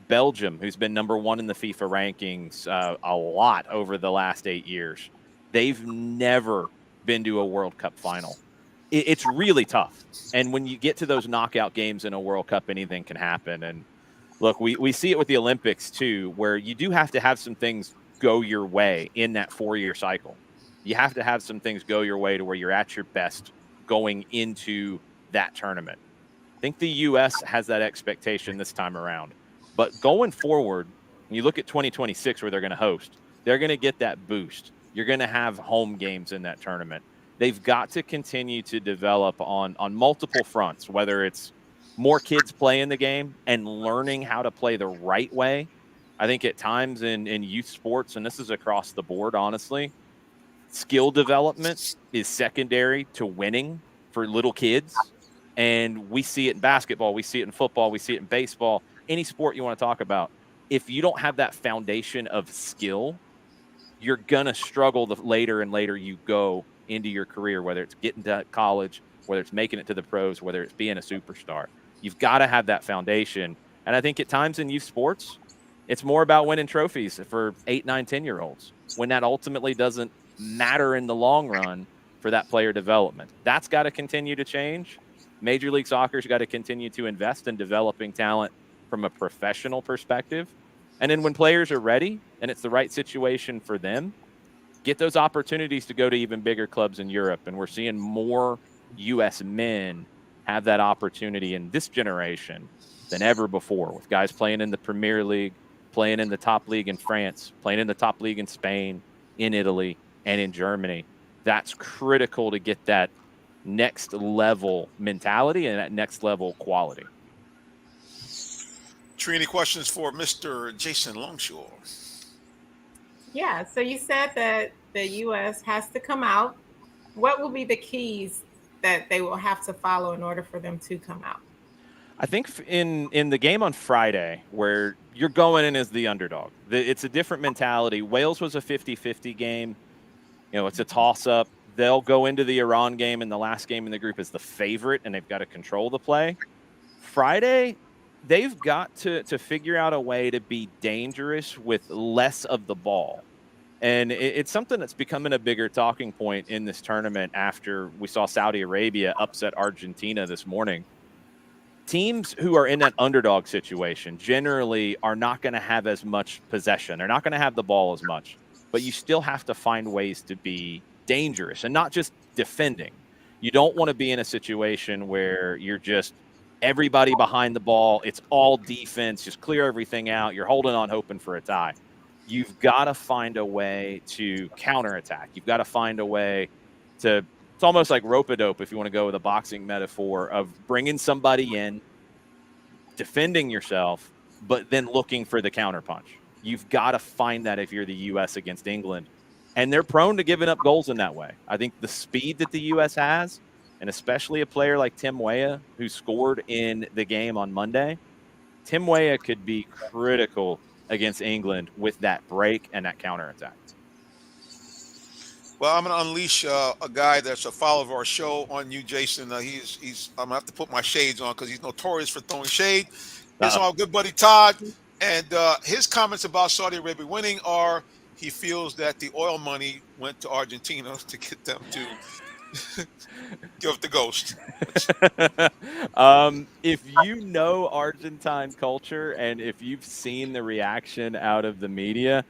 Speaker 9: Belgium, who's been number 1 in the FIFA rankings a lot over the last 8 years, they've never been to a World Cup final. It's really tough. And when you get to those knockout games in a World Cup, anything can happen. And look, we see it with the Olympics too, where you do have to have some things go your way in that 4-year cycle. You have to have some things go your way to where you're at your best going into that tournament. I think the U.S. has that expectation this time around. But going forward, when you look at 2026 where they're going to host, they're going to get that boost. You're going to have home games in that tournament. they've got to continue to develop on multiple fronts, whether it's more kids playing the game and learning how to play the right way. I think at times in youth sports, and this is across the board, honestly, skill development is secondary to winning for little kids. And we see it in basketball, we see it in football, we see it in baseball, any sport you want to talk about. If you don't have that foundation of skill, you're going to struggle the later and later you go into your career, whether it's getting to college, whether it's making it to the pros, whether it's being a superstar. You've got to have that foundation. And I think at times in youth sports, it's more about winning trophies for 8, 9, 10-year-olds when that ultimately doesn't matter in the long run for that player development. That's got to continue to change. Major League Soccer's got to continue to invest in developing talent from a professional perspective. And then when players are ready and it's the right situation for them, get those opportunities to go to even bigger clubs in Europe. And we're seeing more U.S. men have that opportunity in this generation than ever before, with guys playing in the Premier League, playing in the top league in France, playing in the top league in Spain, in Italy, and in Germany. That's critical to get that next level mentality and that next level quality.
Speaker 1: Tree, any questions for Mr. Jason Longshore?
Speaker 2: Yeah, so you said that the U.S. has to come out. What will be the keys that they will have to follow in order for them to come out?
Speaker 9: I think in the game on Friday, where you're going in as the underdog, it's a different mentality. Wales was a 50-50 game. It's a toss-up. They'll go into the Iran game and the last game in the group as the favorite, and they've got to control the play. Friday, they've got to figure out a way to be dangerous with less of the ball. And it's something that's becoming a bigger talking point in this tournament after we saw Saudi Arabia upset Argentina this morning. Teams who are in that underdog situation generally are not going to have as much possession. They're not going to have the ball as much, but you still have to find ways to be dangerous and not just defending. You don't want to be in a situation where you're just everybody behind the ball. It's all defense, just clear everything out. You're holding on, hoping for a tie. You've got to find a way to counterattack. You've got to find a way to, it's almost like rope-a-dope, if you want to go with a boxing metaphor, of bringing somebody in, defending yourself, but then looking for the counterpunch. You've got to find that if you're the U.S. against England. And they're prone to giving up goals in that way. I think the speed that the U.S. has, and especially a player like Tim Weah, who scored in the game on Monday, Tim Weah could be critical against England with that break and that counterattack.
Speaker 1: Well, I'm going to unleash a guy that's a follower of our show on you, Jason. I'm going to have to put my shades on because he's notorious for throwing shade. This is our good buddy Todd. And his comments about Saudi Arabia winning are he feels that the oil money went to Argentina to get them to give the ghost.
Speaker 9: If you know Argentine culture and if you've seen the reaction out of the media,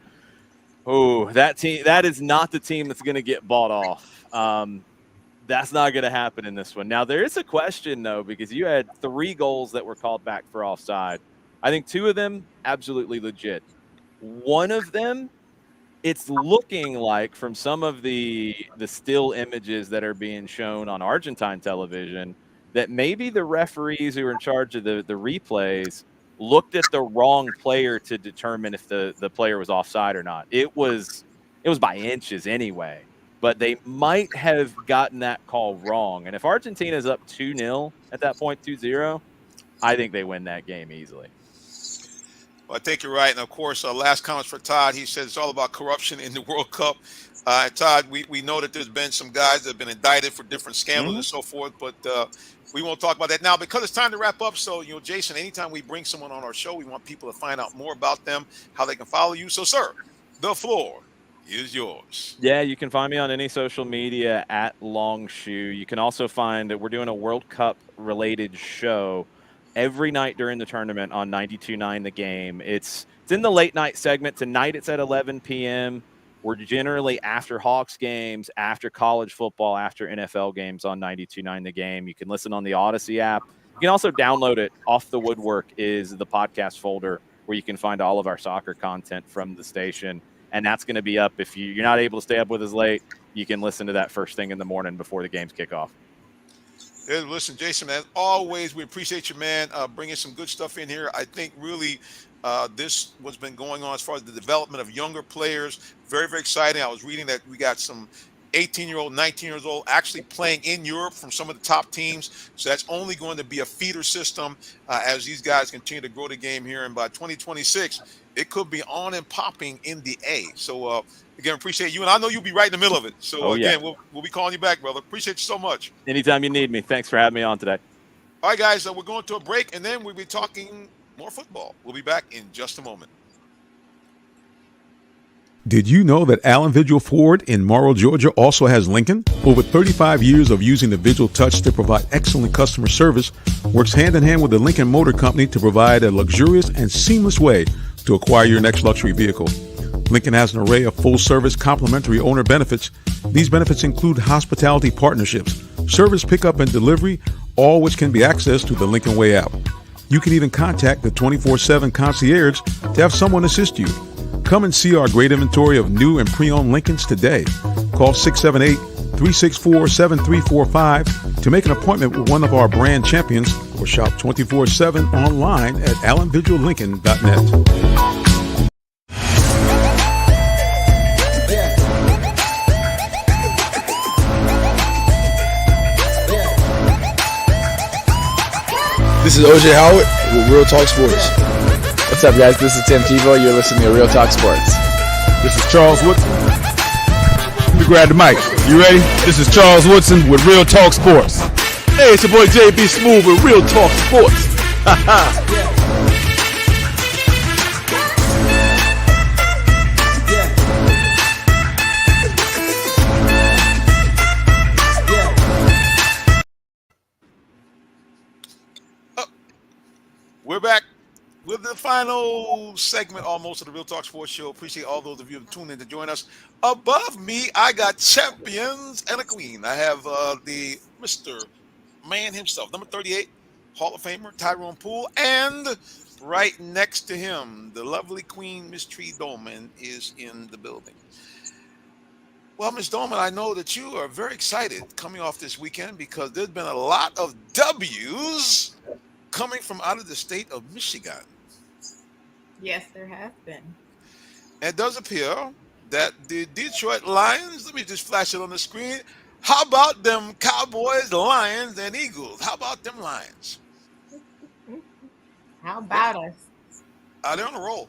Speaker 9: that team, that is not the team that's going to get bought off. That's not going to happen in this one. Now, there is a question, though, because you had 3 goals that were called back for offside. I think 2 of them, absolutely legit. One of them, it's looking like from some of the still images that are being shown on Argentine television that maybe the referees who are in charge of the replays looked at the wrong player to determine if the player was offside or not. It was by inches anyway, but they might have gotten that call wrong. And if Argentina's up 2-0 at that point, 2-0, I think they win that game easily.
Speaker 1: Well, I think you're right. And, of course, last comments for Todd. He said it's all about corruption in the World Cup. Todd, we know that there's been some guys that have been indicted for different scandals and so forth, but we won't talk about that now because it's time to wrap up. So, Jason, anytime we bring someone on our show, we want people to find out more about them, how they can follow you. So, sir, the floor is yours.
Speaker 9: Yeah, you can find me on any social media at Longshoe. You can also find that we're doing a World Cup related show every night during the tournament on 92.9 The Game. It's in the late night segment. Tonight it's at 11 p.m. We're generally after Hawks games, after college football, after NFL games on 92.9 The Game. You can listen on the Odyssey app. You can also download it. Off the Woodwork is the podcast folder where you can find all of our soccer content from the station. and that's going to be up. If you're not able to stay up with us late, you can listen to that first thing in the morning before the games kick off.
Speaker 1: Hey, listen, Jason, as always, we appreciate you, man, bringing some good stuff in here. I think really this what's been going on as far as the development of younger players. Very, very exciting. I was reading that we got some 18-year-old, 19-year-old actually playing in Europe from some of the top teams. So that's only going to be a feeder system as these guys continue to grow the game here. And by 2026, it could be on and popping in the A. So, again, appreciate you. And I know you'll be right in the middle of it. So, again, we'll be calling you back, brother. Appreciate you so much.
Speaker 9: Anytime you need me. Thanks for having me on today.
Speaker 1: All right, guys, we're going to a break, and then we'll be talking more football. We'll be back in just a moment.
Speaker 6: Did you know that Allen Vigil Ford in Morrow, Georgia also has Lincoln? Over 35 years of using the Vigil Touch to provide excellent customer service, works hand in hand with the Lincoln Motor Company to provide a luxurious and seamless way to acquire your next luxury vehicle. Lincoln has an array of full-service complimentary owner benefits. These benefits include hospitality partnerships, service pickup and delivery, all which can be accessed through the Lincoln Way app. You can even contact the 24/7 concierge to have someone assist you. Come and see our great inventory of new and pre-owned Lincolns today. Call 678-364-7345 to make an appointment with one of our brand champions or shop 24/7 online at allenvigillincoln.net.
Speaker 10: This is OJ Howard with Real Talk Sports. What's up, guys? This is Tim Tebow. You're listening to Real Talk Sports.
Speaker 11: This is Charles Woodson. Let me grab the mic. You ready? This is Charles Woodson with Real Talk Sports. Hey, it's your boy JB Smooth with Real Talk Sports.
Speaker 1: We're back with the final segment almost of the Real Talk Sports Show. Appreciate all those of you who tuned in to join us. Above me, I got champions and a queen. I have the Mr. Man himself, number 38, Hall of Famer Tyrone Poole, and right next to him, the lovely queen, Miss Tree Dolman, is in the building. Well, Ms. Dolman, I know that you are very excited coming off this weekend because there's been a lot of W's coming from out of the state of Michigan.
Speaker 2: Yes, there has been.
Speaker 1: It does appear that the Detroit Lions, let me just flash it on the screen. How about them Cowboys, Lions, and Eagles? How about them Lions?
Speaker 2: How about us?
Speaker 1: They're on a roll.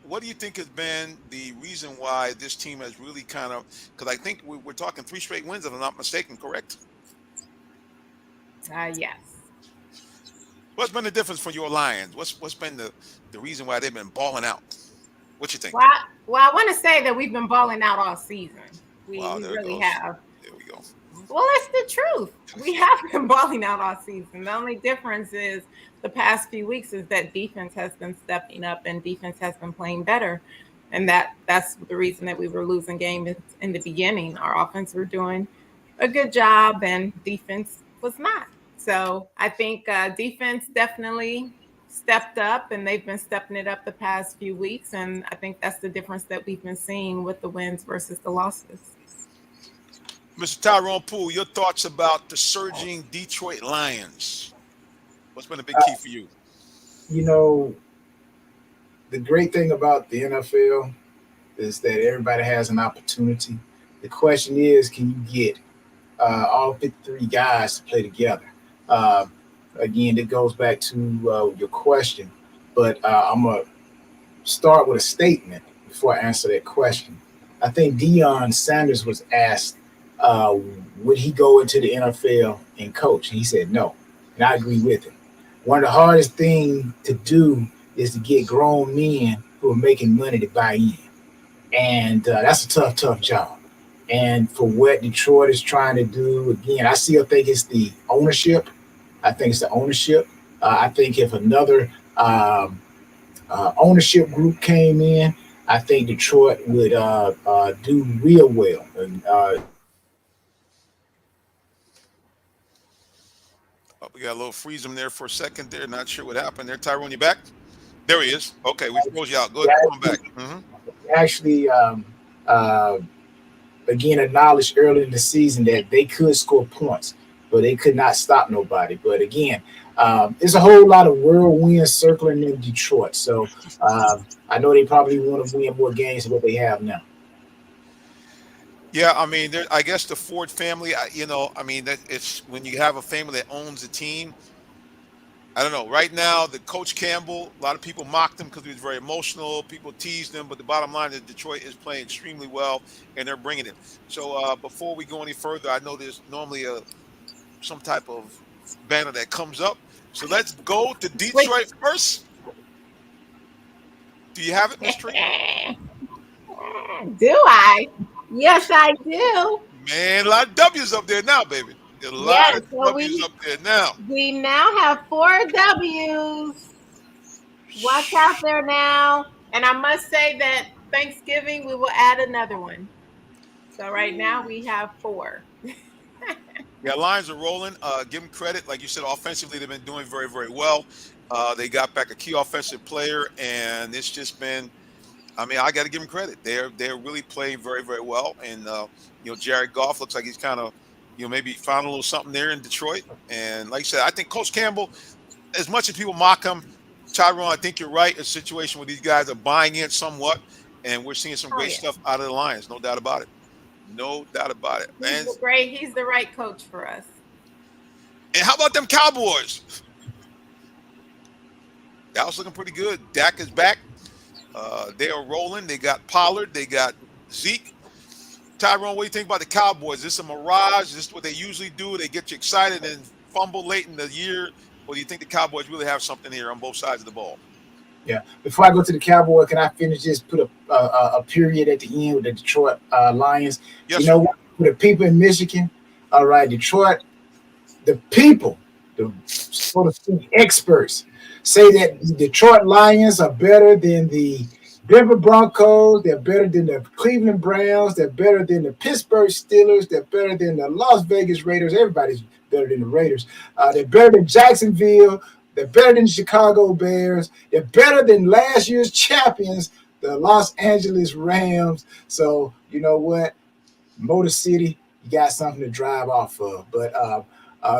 Speaker 1: What do you think has been the reason why this team has really kind of, because I think we're talking 3 straight wins, if I'm not mistaken, correct?
Speaker 2: Yes.
Speaker 1: What's been the difference for your Lions? What's been the reason why they've been balling out? What you think?
Speaker 2: Well, I want to say that we've been balling out all season. We really have.
Speaker 1: There we go.
Speaker 2: Well, that's the truth. We have been balling out all season. The only difference is the past few weeks is that defense has been stepping up and defense has been playing better. And that's the reason that we were losing games in the beginning. Our offense were doing a good job and defense was not. So I think defense definitely stepped up, and they've been stepping it up the past few weeks. And I think that's the difference that we've been seeing with the wins versus the losses.
Speaker 1: Mr. Tyrone Poole, your thoughts about the surging Detroit Lions? What's been a big key for you?
Speaker 3: You know, the great thing about the NFL is that everybody has an opportunity. The question is, can you get all 53 guys to play together? Again, it goes back to your question, but I'm going to start with a statement before I answer that question. I think Deion Sanders was asked, would he go into the NFL and coach? And he said no, and I agree with him. One of the hardest things to do is to get grown men who are making money to buy in, and that's a tough job. And for what Detroit is trying to do, again, I still think it's the ownership. I think it's the ownership. I think if another ownership group came in, I think Detroit would do real well. And,
Speaker 1: we got a little freeze him there for a second there. Not sure what happened there. Tyrone, you back? There he is. Okay, we froze you out. Go ahead, come back.
Speaker 3: actually again acknowledged early in the season that they could score points, but they could not stop nobody. But again, there's a whole lot of whirlwinds circling in Detroit. So I know they probably want to win more games than what they have now.
Speaker 1: Yeah, I mean, I guess the Ford family, that it's when you have a family that owns a team. I don't know. Right now, the Coach Campbell, a lot of people mocked him because he was very emotional. People teased him, but the bottom line is Detroit is playing extremely well, and they're bringing it. So before we go any further, I know there's normally some type of banner that comes up. So let's go to Detroit first. Do you have it, Ms. Tree?
Speaker 2: Do I? Yes, I do.
Speaker 1: Man, a lot of W's up there now, baby. A lot of W's up there now.
Speaker 2: We now have 4 W's. Watch out there now. And I must say that Thanksgiving, we will add another one. So right now we have 4.
Speaker 1: Yeah, Lions are rolling. Give them credit. Like you said, offensively, they've been doing very, very well. They got back a key offensive player, and it's just been, I got to give them credit. They're really playing very, very well. And, Jared Goff looks like he's kind of, maybe found a little something there in Detroit. And like I said, I think Coach Campbell, as much as people mock him, Tyrone, I think you're right. A situation where these guys are buying in somewhat, and we're seeing some great stuff out of the Lions. No doubt about it. No doubt about it.
Speaker 2: He's the right coach for us.
Speaker 1: And how about them Cowboys? Dallas looking pretty good. Dak is back. They are rolling. They got Pollard. They got Zeke. Tyrone, what do you think about the Cowboys? Is this a mirage? Is this what they usually do? They get you excited and fumble late in the year? Or do you think the Cowboys really have something here on both sides of the ball?
Speaker 3: Yeah. Before I go to the Cowboys, can I finish this? Put a period at the end with the Detroit Lions.
Speaker 1: Yes,
Speaker 3: what? For the people in Michigan, all right, Detroit, the people, the so to speak, experts say that the Detroit Lions are better than the Denver Broncos. They're better than the Cleveland Browns. They're better than the Pittsburgh Steelers. They're better than the Las Vegas Raiders. Everybody's better than the Raiders. They're better than Jacksonville. They're better than the Chicago Bears. They're better than last year's champions, the Los Angeles Rams. So you know what? Motor City, you got something to drive off of. But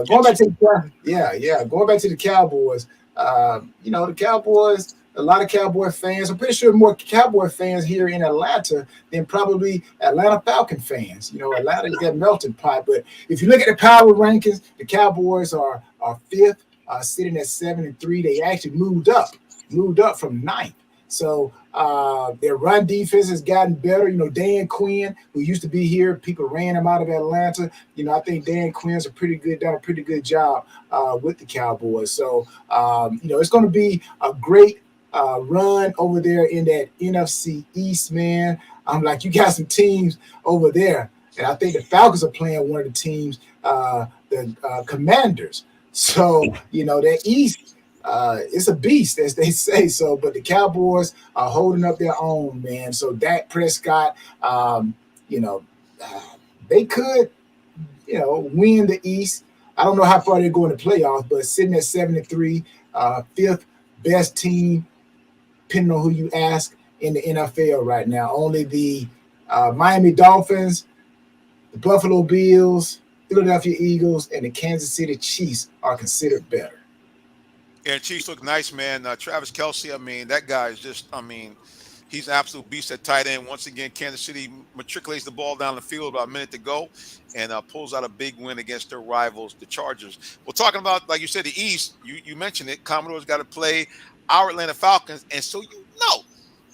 Speaker 3: going back to going back to the Cowboys, the Cowboys, a lot of Cowboy fans. I'm pretty sure more Cowboy fans here in Atlanta than probably Atlanta Falcon fans. Atlanta is that melting pot. But if you look at the power rankings, the Cowboys are 5th, sitting at 7-3. They actually moved up from 9th. So their run defense has gotten better. Dan Quinn, who used to be here, people ran him out of Atlanta. I think Dan Quinn's done a pretty good job with the Cowboys. So, it's going to be a great run over there in that NFC East, man. I'm like, you got some teams over there. And I think the Falcons are playing one of the teams, the Commanders. So, that East, it's a beast, as they say. So, but the Cowboys are holding up their own, man. So Dak Prescott, they could, win the East. I don't know how far they're going to playoffs, but sitting at 7-3, 5th best team, depending on who you ask, in the NFL right now. Only the Miami Dolphins, the Buffalo Bills, Philadelphia Eagles, and the Kansas City Chiefs are considered better.
Speaker 1: Yeah, Chiefs look nice, man. Travis Kelce, that guy is just, he's an absolute beast at tight end. Once again, Kansas City matriculates the ball down the field about a minute to go and pulls out a big win against their rivals, the Chargers. We're talking about, like you said, the East. You mentioned it. Commodores got to play our Atlanta Falcons. And so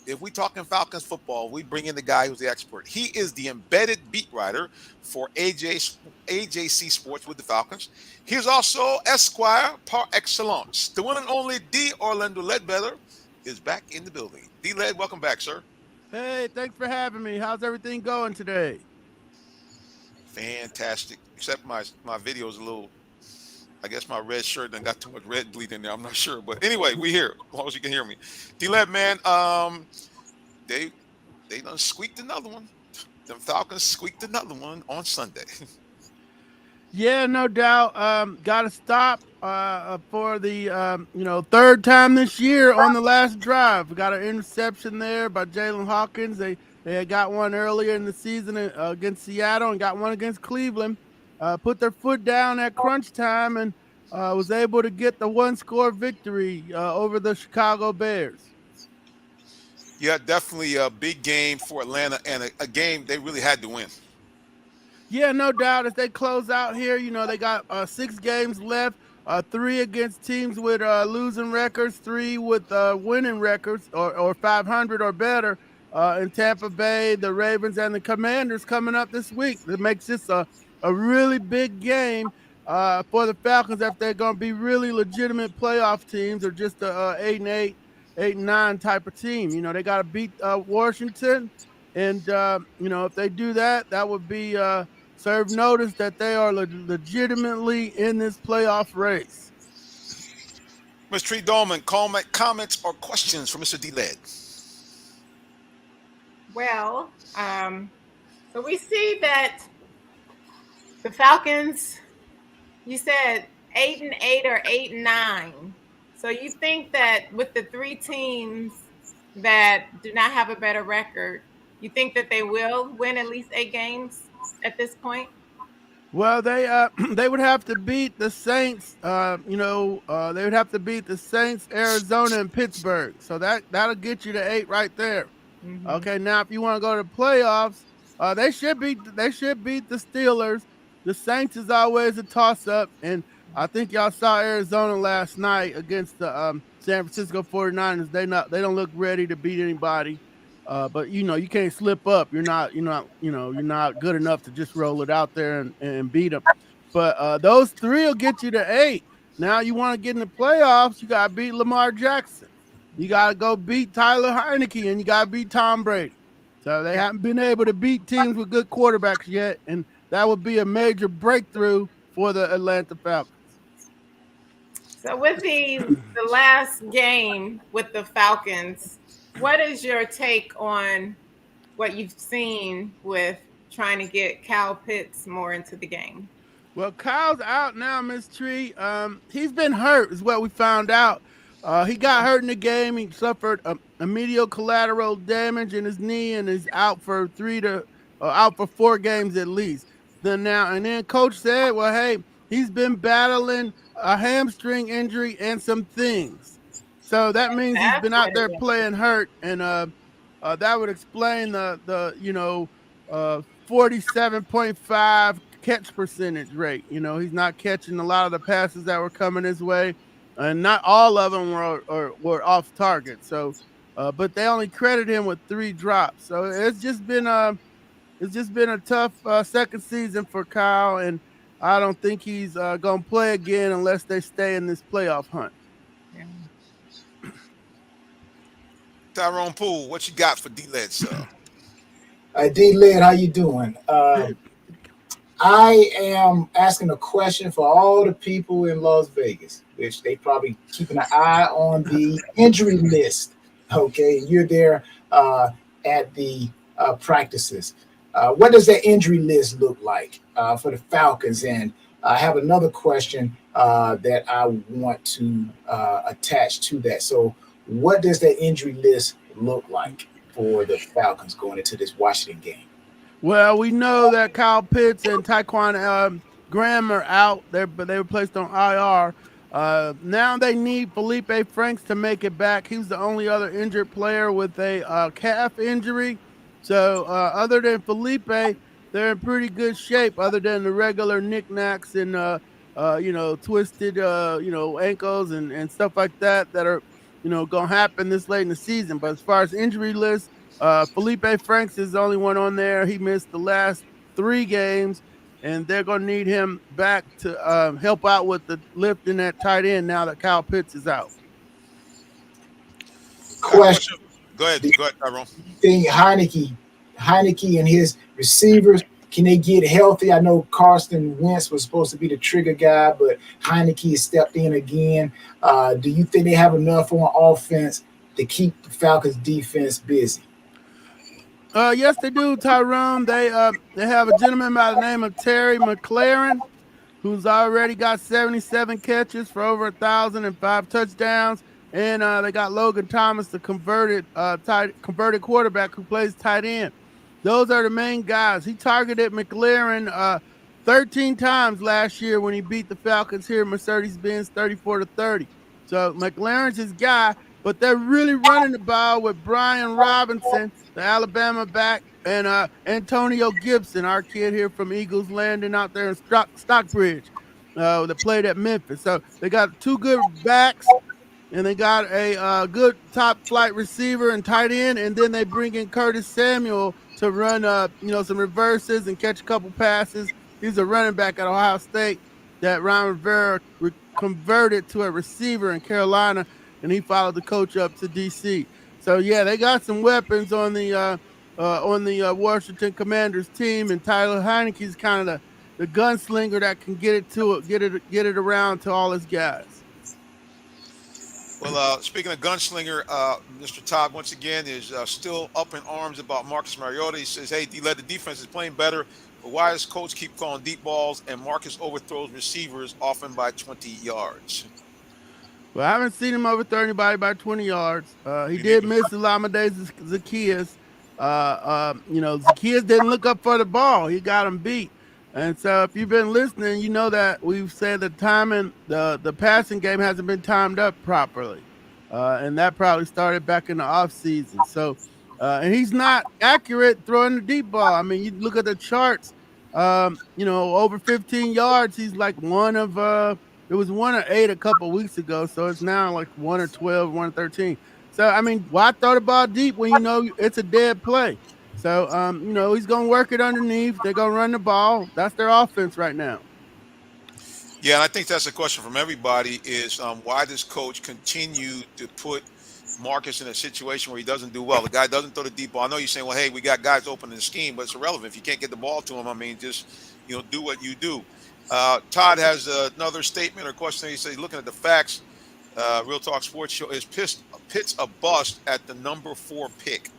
Speaker 1: if we talking Falcons football, we bring in the guy who's the expert. He is the embedded beat writer for AJC Sports with the Falcons. He's also Esquire par excellence. The one and only D. Orlando Ledbetter is back in the building. D. Led, welcome back, sir.
Speaker 12: Hey, thanks for having me. How's everything going today?
Speaker 1: Fantastic. Except my video is a little, I guess my red shirt done got too much red bleed in there. I'm not sure. But anyway, we here. As long as you can hear me. D-Led, man, they done squeaked another one. Them Falcons squeaked another one on Sunday.
Speaker 12: Yeah, no doubt. Got to stop for the third time this year on the last drive. We got an interception there by Jalen Hawkins. They had got one earlier in the season against Seattle and got one against Cleveland. Put their foot down at crunch time and was able to get the one-score victory over the Chicago Bears.
Speaker 1: Yeah, definitely a big game for Atlanta and a game they really had to win.
Speaker 12: Yeah, no doubt. As they close out here, they got 6 games left, 3 against teams with losing records, 3 with winning records or 500 or better in Tampa Bay, the Ravens, and the Commanders coming up this week. It makes this a really big game for the Falcons if they're going to be really legitimate playoff teams or just a 8-8, 8-9 type of team. They got to beat Washington. And, if they do that, that would be serve notice that they are legitimately in this playoff race.
Speaker 1: Ms. Tree Dolman, comments or questions for Mr. D-Led?
Speaker 2: Well, so we see that the Falcons, you said 8-8 or 8-9. So you think that with the 3 teams that do not have a better record, you think that they will win at least 8 games at this point?
Speaker 12: Well, they would have to beat the Saints. They would have to beat the Saints, Arizona, and Pittsburgh. So that'll get you to 8 right there. Mm-hmm. Okay, now if you want to go to the playoffs, they should beat the Steelers. The Saints is always a toss-up, and I think y'all saw Arizona last night against the San Francisco 49ers. They don't look ready to beat anybody. But you can't slip up. You're not good enough to just roll it out there and beat them. But those 3 will get you to 8. Now you want to get in the playoffs, you got to beat Lamar Jackson. You got to go beat Tyler Heineke, and you got to beat Tom Brady. So they haven't been able to beat teams with good quarterbacks yet, and that would be a major breakthrough for the Atlanta Falcons.
Speaker 2: So with the last game with the Falcons, what is your take on what you've seen with trying to get Kyle Pitts more into the game?
Speaker 12: Well, Kyle's out now, Miss Tree. He's been hurt, is what we found out. He got hurt in the game. He suffered a medial collateral damage in his knee and is out for 4 games at least. Then Coach said, well, hey, he's been battling a hamstring injury and some things. So that means he's been out there playing hurt, and that would explain the 47.5 catch percentage rate. He's not catching a lot of the passes that were coming his way, and not all of them were off target. So, but they only credit him with 3 drops. So it's just been a tough second season for Kyle, and I don't think he's gonna play again unless they stay in this playoff hunt.
Speaker 1: Tyrone Poole, what you got for D-Led, sir?
Speaker 3: D-Led, how you doing? I am asking a question for all the people in Las Vegas, which they probably keeping an eye on the injury list. Okay, you're there at the practices. What does that injury list look like for the Falcons? And I have another question that I want to attach to that. So what does that injury list look like for the Falcons going into this Washington game?
Speaker 12: Well, we know that Kyle Pitts and Tyquan Graham are out there, but they were placed on IR. Now they need Felipe Franks to make it back. He's the only other injured player with a calf injury. So other than Felipe, they're in pretty good shape, other than the regular knickknacks and twisted ankles and stuff like that are gonna happen this late in the season. But as far as injury list, Felipe Franks is the only one on there. He missed the last 3 games, and they're gonna need him back to help out with the lifting at tight end now that Kyle Pitts is out.
Speaker 3: Question.
Speaker 1: Go ahead, Tyrone.
Speaker 3: Think Heineke and his receivers, can they get healthy? I know Carson Wentz was supposed to be the trigger guy, but Heineke has stepped in again. Do you think they have enough on offense to keep the Falcons defense busy?
Speaker 12: Yes, they do, Tyrone. They have a gentleman by the name of Terry McLaurin. who's already got 77 catches for over 1,000 and 5 touchdowns. And they got Logan Thomas, the converted quarterback who plays tight end. Those are the main guys. He targeted McLaren 13 times last year when he beat the Falcons here at Mercedes-Benz 34-30. So McLaren's his guy, but they're really running the ball with Brian Robinson, the Alabama back, and Antonio Gibson, our kid here from Eagles Landing out there in Stockbridge that played at Memphis. So they got 2 good backs, and they got a good top flight receiver and tight end, and then they bring in Curtis Samuel to run some reverses and catch a couple passes. He's a running back at Ohio State that Ron Rivera converted to a receiver in Carolina, and he followed the coach up to DC. So yeah, they got some weapons on the Washington Commanders team, and Tyler Heineke's kind of the gunslinger that can get it around to all his guys.
Speaker 1: Well, speaking of gunslinger, Mr. Todd once again is still up in arms about Marcus Mariota. He says, "Hey, the defense is playing better, but why does coach keep calling deep balls and Marcus overthrows receivers often by 20 yards?"
Speaker 12: Well, I haven't seen him overthrow anybody by 20 yards. He did miss Olamide Zaccheaus. Zaccheaus didn't look up for the ball. He got him beat. And so if you've been listening, you know that we've said the timing, the passing game hasn't been timed up properly. And that probably started back in the offseason. So, and he's not accurate throwing the deep ball. I mean, you look at the charts, over 15 yards, he's like it was 1 or 8 a couple weeks ago. So it's now like 1 or 12, 1 or 13. So, I mean, why throw the ball deep when you know it's a dead play? So, he's going to work it underneath. They're going to run the ball. That's their offense right now.
Speaker 1: Yeah, and I think that's a question from everybody is why does coach continue to put Marcus in a situation where he doesn't do well? The guy doesn't throw the deep ball. I know you're saying, well, hey, we got guys open in the scheme, but it's irrelevant. If you can't get the ball to him, I mean, just, do what you do. Todd has another statement or question. He says, looking at the facts, Real Talk Sports Show, is Pitts a bust at the number 4 pick?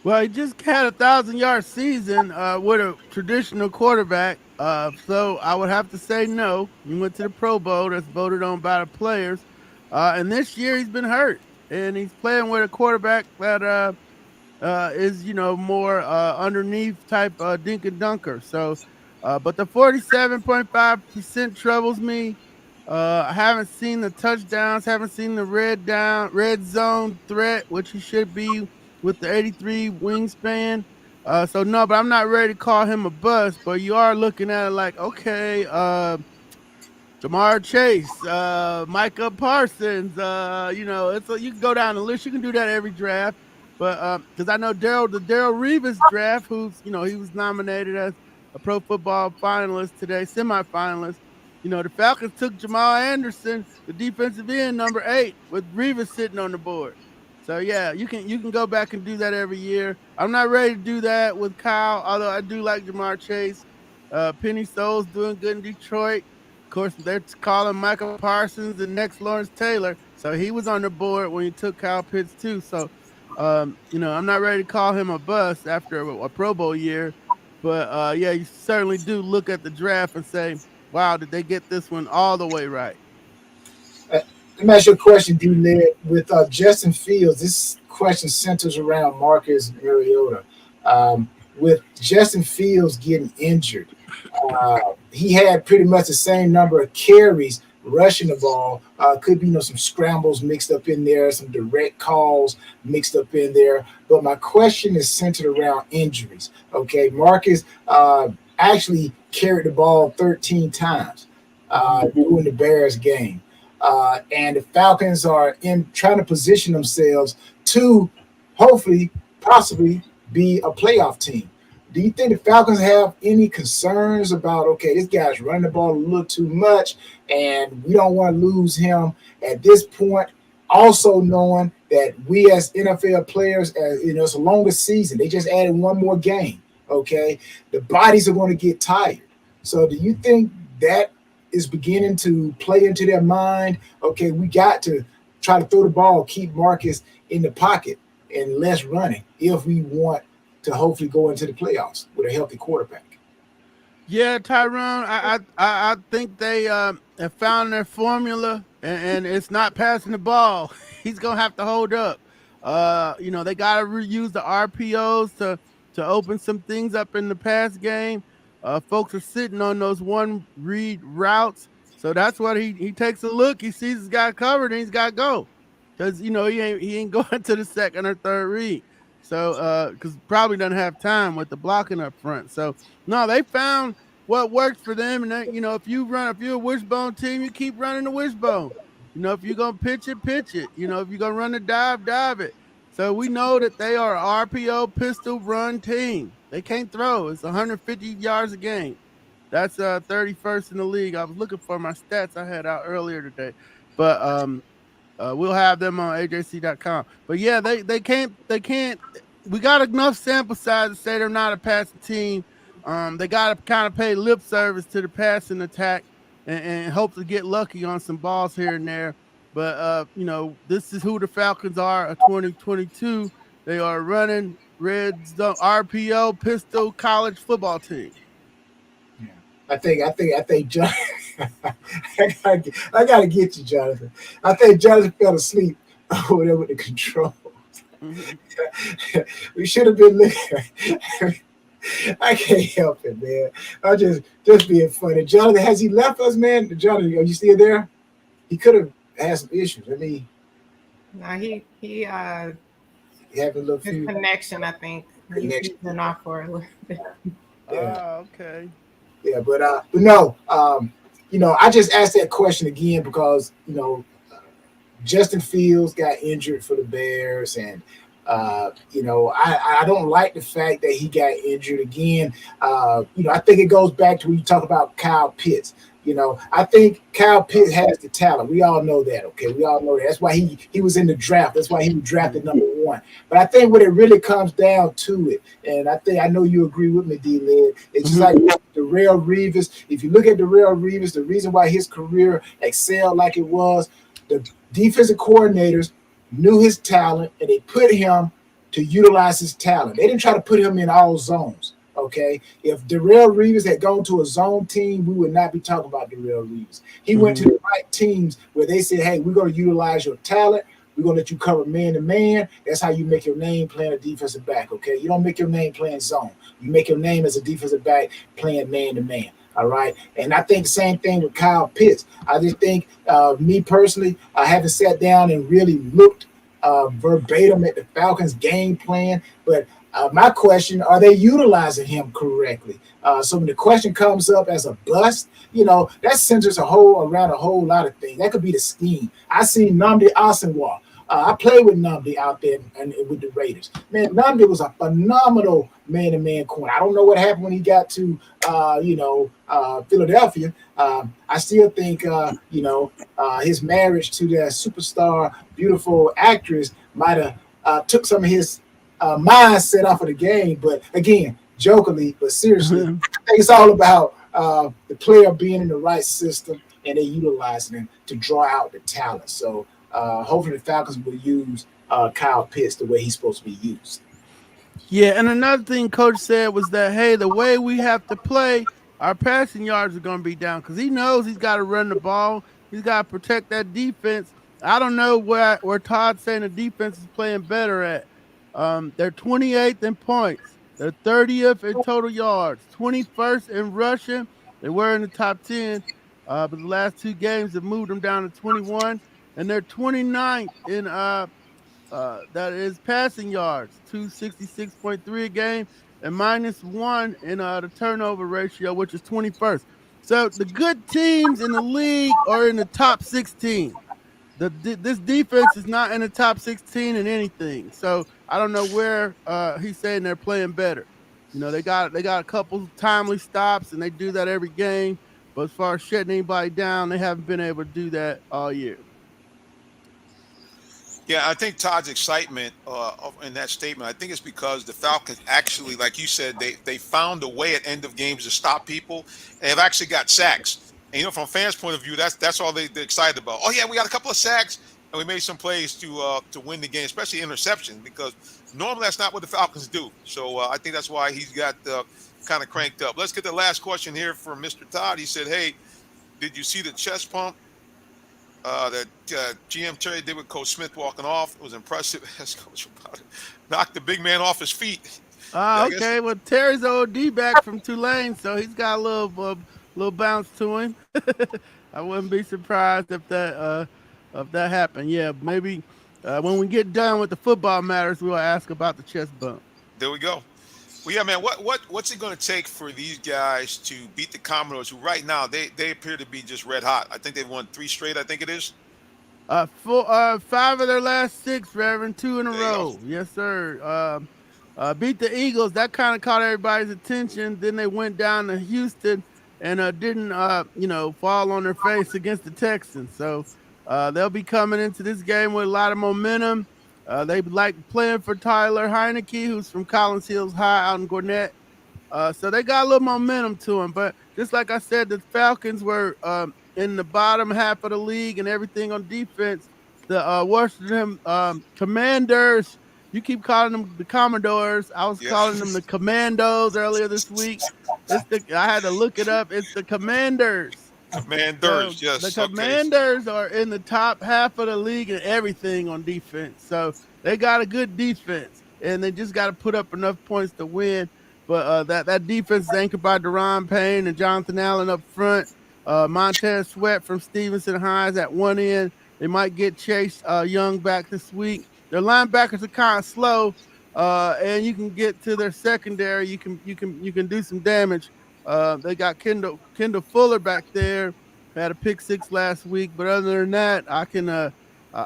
Speaker 12: Well, he just had a 1,000-yard season with a traditional quarterback. So I would have to say no. He went to the Pro Bowl. That's voted on by the players. And this year he's been hurt. And he's playing with a quarterback that is, more underneath type dink and dunker. So, but the 47.5% troubles me. I haven't seen the touchdowns, haven't seen the red zone threat, which he should be with the 83 wingspan. So no, but I'm not ready to call him a bust, but you are looking at it like, okay, Jamar Chase, Micah Parsons, you can go down the list. You can do that every draft. But because I know Darrell Revis draft, who's, he was nominated as a Pro Football finalist today, semifinalist. The Falcons took Jamal Anderson, the defensive end, number 8, with Revis sitting on the board. So yeah, you can go back and do that every year. I'm not ready to do that with Kyle, although I do like Jamar Chase. Penny Stoll's doing good in Detroit. Of course, they're calling Michael Parsons and next Lawrence Taylor. So he was on the board when he took Kyle Pitts too. So, I'm not ready to call him a bust after a Pro Bowl year. But yeah, you certainly do look at the draft and say, wow, did they get this one all the way right?
Speaker 3: Let me ask you a question, D-Led. With Justin Fields, this question centers around Marcus Mariota. With Justin Fields getting injured, he had pretty much the same number of carries rushing the ball. Could be some scrambles mixed up in there, some direct calls mixed up in there. But my question is centered around injuries. Okay, Marcus actually carried the ball 13 times during the Bears game. And the Falcons are trying to position themselves to hopefully, possibly be a playoff team. Do you think the Falcons have any concerns about, okay, this guy's running the ball a little too much and we don't want to lose him at this point? Also knowing that we as NFL players, it's a longer season. They just added one more game, okay? The bodies are going to get tired. So do you think that is beginning to play into their mind? Okay, we got to try to throw the ball, keep Marcus in the pocket and less running if we want to hopefully go into the playoffs with a healthy quarterback.
Speaker 12: Yeah, Tyrone. I think they have found their formula, and it's not passing the ball. He's gonna have to hold up. They gotta reuse the RPOs to open some things up in the pass game. Folks are sitting on those one read routes, so that's what he takes a look. He sees he's got covered, and he's got to go because he ain't going to the second or third read. So because probably doesn't have time with the blocking up front. So no, they found what works for them, and that, if you're a wishbone team, you keep running the wishbone. If you're gonna pitch it, pitch it. If you're gonna run the dive it. So we know that they are an RPO pistol run team. They can't throw. It's 150 yards a game. That's 31st in the league. I was looking for my stats I had out earlier today, but we'll have them on AJC.com. But yeah, they can't. We got enough sample size to say they're not a passing team. They got to kind of pay lip service to the passing attack and hope to get lucky on some balls here and there. But, this is who the Falcons are, a 2022. They are running red zone, RPO, pistol, college football team.
Speaker 3: Yeah. I think John, I gotta get you, Jonathan. I think Jonathan fell asleep over there with the control. Mm-hmm. We should have been looking. I can't help it, man. I'm just being funny. Jonathan, has he left us, man? Jonathan, are you still there? He could have had some issues. I mean,
Speaker 2: no, he
Speaker 3: having a little
Speaker 2: his connection, I think. He's been off for a little bit.
Speaker 3: Yeah.
Speaker 12: Oh, okay.
Speaker 3: Yeah, but no, I just asked that question again because Justin Fields got injured for the Bears, and I don't like the fact that he got injured again. I think it goes back to when you talk about Kyle Pitts. I think Kyle Pitts has the talent. We all know that, okay? We all know that. That's why he was in the draft. That's why he was drafted number 1. But I think when it really comes down to it, and I know you agree with me, D-Led, it's just like Darrelle Revis. If you look at Darrelle Revis, the reason why his career excelled like it was, the defensive coordinators knew his talent, and they put him to utilize his talent. They didn't try to put him in all zones. Okay, if Darrelle Revis had gone to a zone team, we would not be talking about Darrelle Revis. He went to the right teams where they said, hey, we're going to utilize your talent. We're going to let you cover man to man. That's how you make your name playing a defensive back, okay? You don't make your name playing zone. You make your name as a defensive back playing man to man, all right? And I think the same thing with Kyle Pitts. I just think, me personally, I haven't sat down and really looked verbatim at the Falcons' game plan, but my question, are they utilizing him correctly? So when the question comes up as a bust, that centers around a whole lot of things. That could be the scheme. I see Nnamdi Asomugha. I played with Nnamdi out there and with the Raiders. Man, Nnamdi was a phenomenal man-to-man corner. I don't know what happened when he got to, Philadelphia. I still think, his marriage to that superstar, beautiful actress might have took some of his mindset off of the game. But again, jokingly, but seriously, I think it's all about the player being in the right system and they utilizing him to draw out the talent. So hopefully the Falcons will use Kyle Pitts the way he's supposed to be used.
Speaker 12: Yeah, and another thing Coach said was that, hey, the way we have to play, our passing yards are going to be down because he knows he's got to run the ball. He's got to protect that defense. I don't know where Todd's saying the defense is playing better at. They're 28th in points. They're 30th in total yards, 21st in rushing. They were in the top 10, but the last 2 games have moved them down to 21. And they're 29th in that is passing yards, 266.3 a game, and -1 in the turnover ratio, which is 21st. So the good teams in the league are in the top 16. This defense is not in the top 16 in anything. So I don't know where he's saying they're playing better. They got a couple timely stops, and they do that every game. But as far as shutting anybody down, they haven't been able to do that all year.
Speaker 1: Yeah, I think Todd's excitement in that statement, I think it's because the Falcons actually, like you said, they found a way at end of games to stop people, and they've actually got sacks. And from fans' point of view, that's all they're excited about. Oh yeah, we got a couple of sacks, and we made some plays to win the game, especially interceptions, because normally that's not what the Falcons do. So I think that's why he's got kind of cranked up. Let's get the last question here from Mr. Todd. He said, "Hey, did you see the chest pump that GM Terry did with Coach Smith walking off? It was impressive." Ask Coach about it. Knocked the big man off his feet.
Speaker 12: Okay, well, Terry's OD back from Tulane, so he's got a little bounce to him. I wouldn't be surprised if that happened. Yeah, maybe when we get done with the football matters, we'll ask about the chest bump.
Speaker 1: There we go. Well, yeah, man. What's it going to take for these guys to beat the Commodores, who right now they appear to be just red hot? I think they've won 3 straight. I think it is.
Speaker 12: 5 of their last 6, Reverend, 2 in a row. Yes, sir. Beat the Eagles. That kind of caught everybody's attention. Then they went down to Houston and didn't, fall on their face against the Texans. So they'll be coming into this game with a lot of momentum. They like playing for Tyler Heineke, who's from Collins Hills High out in Gwinnett. So they got a little momentum to them. But just like I said, the Falcons were in the bottom half of the league and everything on defense. The Washington Commanders, you keep calling them the Commodores. I was calling them the Commandos earlier this week. I had to look it up. It's the Commanders.
Speaker 1: Commanders, yes.
Speaker 12: The Commanders are in the top half of the league and everything on defense. So they got a good defense, and they just got to put up enough points to win. But that defense is anchored by Deron Payne and Jonathan Allen up front. Montez Sweat from Stevenson High is at one end. They might get Chase Young back this week. Their linebackers are kind of slow, and you can get to their secondary. You can do some damage. They got Kendall Fuller back there. Had a pick 6 last week, but other than that, I can.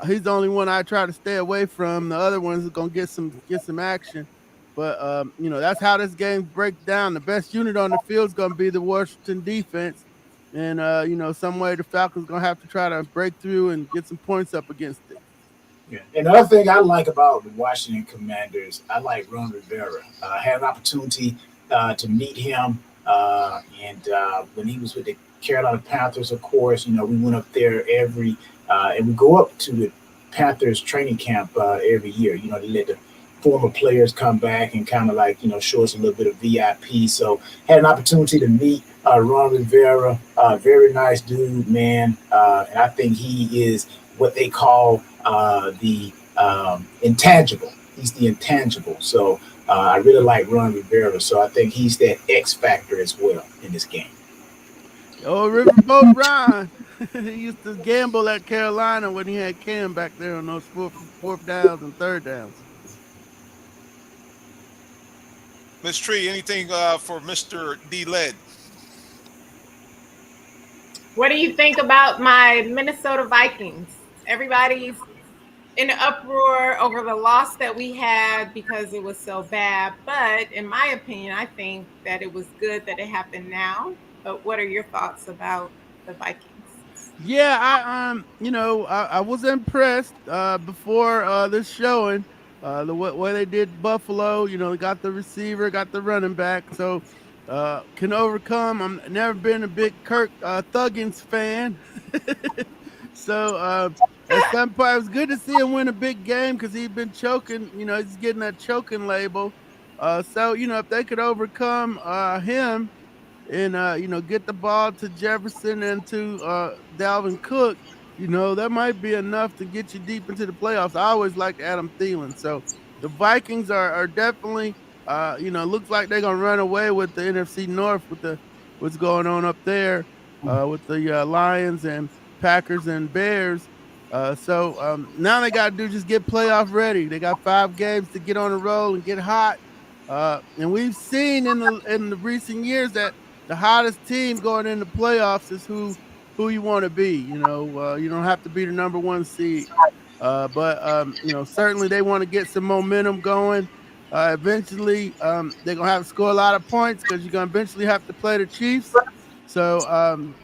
Speaker 12: He's the only one I try to stay away from. The other ones are gonna get some action. But that's how this game breaks down. The best unit on the field is gonna be the Washington defense, and some way the Falcons gonna have to try to break through and get some points up against it.
Speaker 3: Yeah. Another thing I like about the Washington Commanders, I like Ron Rivera. I had an opportunity to meet him, and when he was with the Carolina Panthers, of course, we went up there and we go up to the Panthers training camp every year. They let the former players come back and kind of show us a little bit of VIP. So had an opportunity to meet Ron Rivera, very nice dude, man. And I think he is what they call the intangible. He's the intangible. So I really like Ron Rivera. So I think he's that X factor as well in this game.
Speaker 12: Oh, Riverboat Ron. He used to gamble at Carolina when he had Cam back there on those fourth downs and third downs.
Speaker 1: Ms. Tree, anything for Mr. D-Led?
Speaker 2: What do you think about my Minnesota Vikings? Everybody's in an uproar over the loss that we had because it was so bad. But in my opinion, I think that it was good that it happened now. But what are your thoughts about the Vikings?
Speaker 12: Yeah, I was impressed before this showing. The way they did Buffalo, they got the receiver, got the running back, so can overcome. I've never been a big Kirk Thuggins fan, so at some point it was good to see him win a big game because he's been choking. He's getting that choking label. So if they could overcome him and get the ball to Jefferson and to Dalvin Cook, that might be enough to get you deep into the playoffs. I always liked Adam Thielen. So the Vikings are definitely, looks like they're going to run away with the NFC North with what's going on up there with the Lions and Packers and Bears. So now they got to do just get playoff ready. They got 5 games to get on the roll and get hot. And we've seen in the recent years that the hottest team going into playoffs is who you want to be. You don't have to be the number 1 seed, but certainly they want to get some momentum going. Eventually, they're gonna have to score a lot of points because you're gonna eventually have to play the Chiefs. So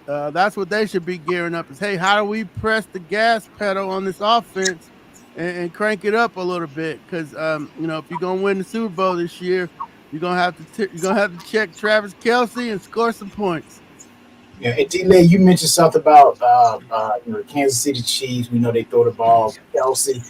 Speaker 12: that's what they should be gearing up. Is hey, how do we press the gas pedal on this offense and crank it up a little bit? Because if you're gonna win the Super Bowl this year, you're gonna have to check Travis Kelce and score some points.
Speaker 3: Yeah, and D-Lay, you mentioned something about the Kansas City Chiefs. We know they throw the ball, Kelce.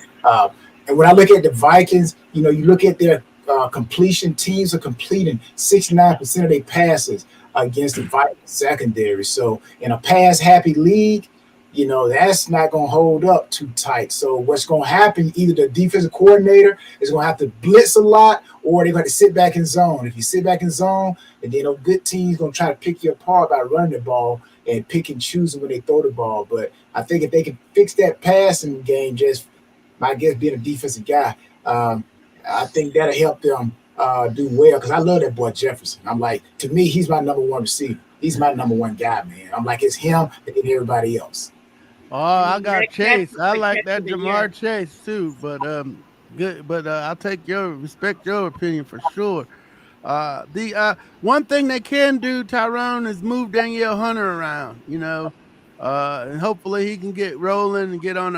Speaker 3: And when I look at the Vikings, you look at their completion. Teams are completing 69% of their passes against the Vikings secondary. So in a pass-happy league, you know, that's not going to hold up too tight. So what's going to happen, either the defensive coordinator is going to have to blitz a lot, or they're going to sit back in zone. If you sit back in zone, and then a good team's going to try to pick you apart by running the ball and pick and choosing when they throw the ball. But I think if they can fix that passing game, just my guess being a defensive guy, I think that'll help them do well, because I love that boy Jefferson. I'm like, to me, he's my number one receiver. He's my number one guy, man. I'm like, it's him and then everybody else.
Speaker 12: Oh, I got Chase. I like that Jamar Chase too, but good. But I'll respect your opinion for sure. The one thing they can do, Tyrone, is move Danielle Hunter around. You know, and hopefully he can get rolling and get on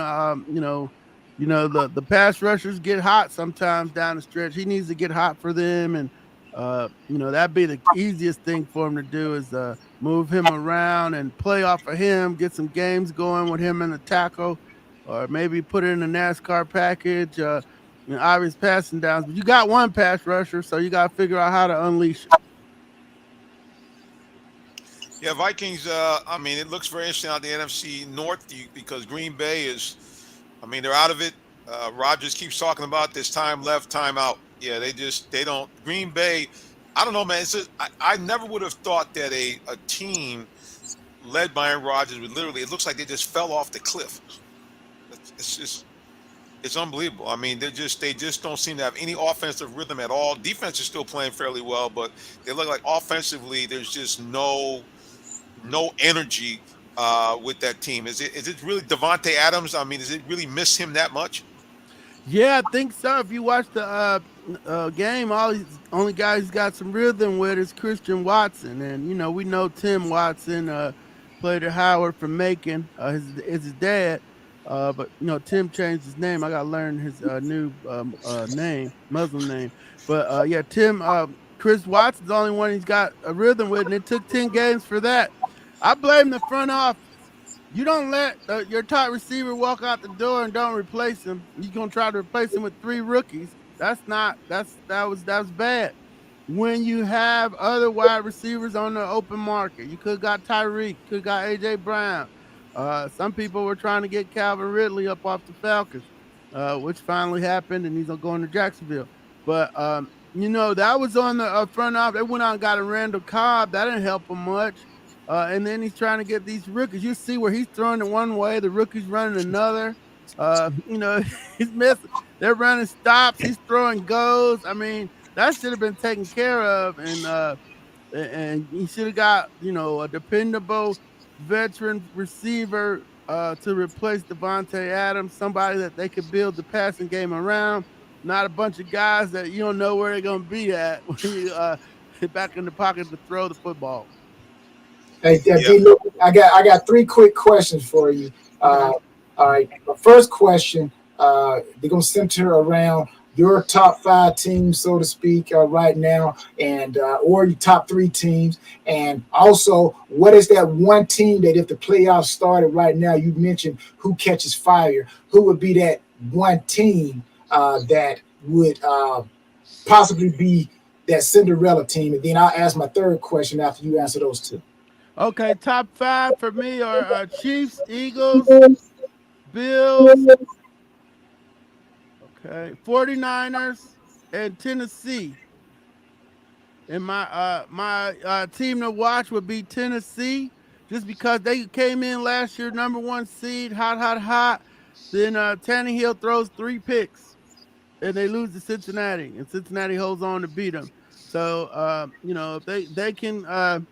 Speaker 12: the pass rushers get hot sometimes down the stretch. He needs to get hot for them, and that'd be the easiest thing for him to do is move him around and play off of him, get some games going with him in the tackle, or maybe put it in a NASCAR package, obvious passing downs. But you got one pass rusher, so you got to figure out how to unleash it.
Speaker 1: Yeah, Vikings, it looks very interesting out the NFC North because Green Bay is, they're out of it. Rodgers keeps talking about this time left, time out. Yeah, they don't. Green Bay, I don't know, man. I never would have thought that a team led by Aaron Rodgers would literally, it looks like they just fell off the cliff. It's unbelievable. They just don't seem to have any offensive rhythm at all. Defense is still playing fairly well, but they look like offensively there's just no energy with that team. Is it really Devontae Adams? Does it really miss him that much?
Speaker 12: Yeah, I think so. If you watch the game, only guy who's got some rhythm with is Christian Watson, and we know Tim Watson played at Howard from Macon. Is his dad, but Tim changed his name. I got to learn his new name, Muslim name. But Chris Watson's the only one he's got a rhythm with, and it took 10 games for that. I blame the front office. You don't let your top receiver walk out the door and don't replace him. You're gonna try to replace him with 3 rookies. That was bad. When you have other wide receivers on the open market, you could have got Tyreek, could have got AJ Brown. Some people were trying to get Calvin Ridley up off the Falcons, which finally happened, and he's going to Jacksonville. But that was on the front office. They went out and got a Randall Cobb. That didn't help him much. And then he's trying to get these rookies. You see where he's throwing it one way, the rookie's running another. He's missing. They're running stops. He's throwing goals. That should have been taken care of. And he should have got, a dependable veteran receiver to replace Devontae Adams, somebody that they could build the passing game around, not a bunch of guys that you don't know where they're going to be at when you get back in the pocket to throw the football.
Speaker 3: Hey, D-Lo, I got 3 quick questions for you. All right. My first question, they're going to center around your top 5 teams, so to speak, right now, and or your top 3 teams. And also, what is that one team that if the playoffs started right now, you mentioned who catches fire, who would be that one team that would possibly be that Cinderella team? And then I'll ask my third question after you answer those 2.
Speaker 12: Okay, top 5 for me are Chiefs, Eagles, Bills, 49ers, and Tennessee. And my team to watch would be Tennessee, just because they came in last year number 1 seed, hot. Then Tannehill throws 3 picks, and they lose to Cincinnati, and Cincinnati holds on to beat them. So if they can.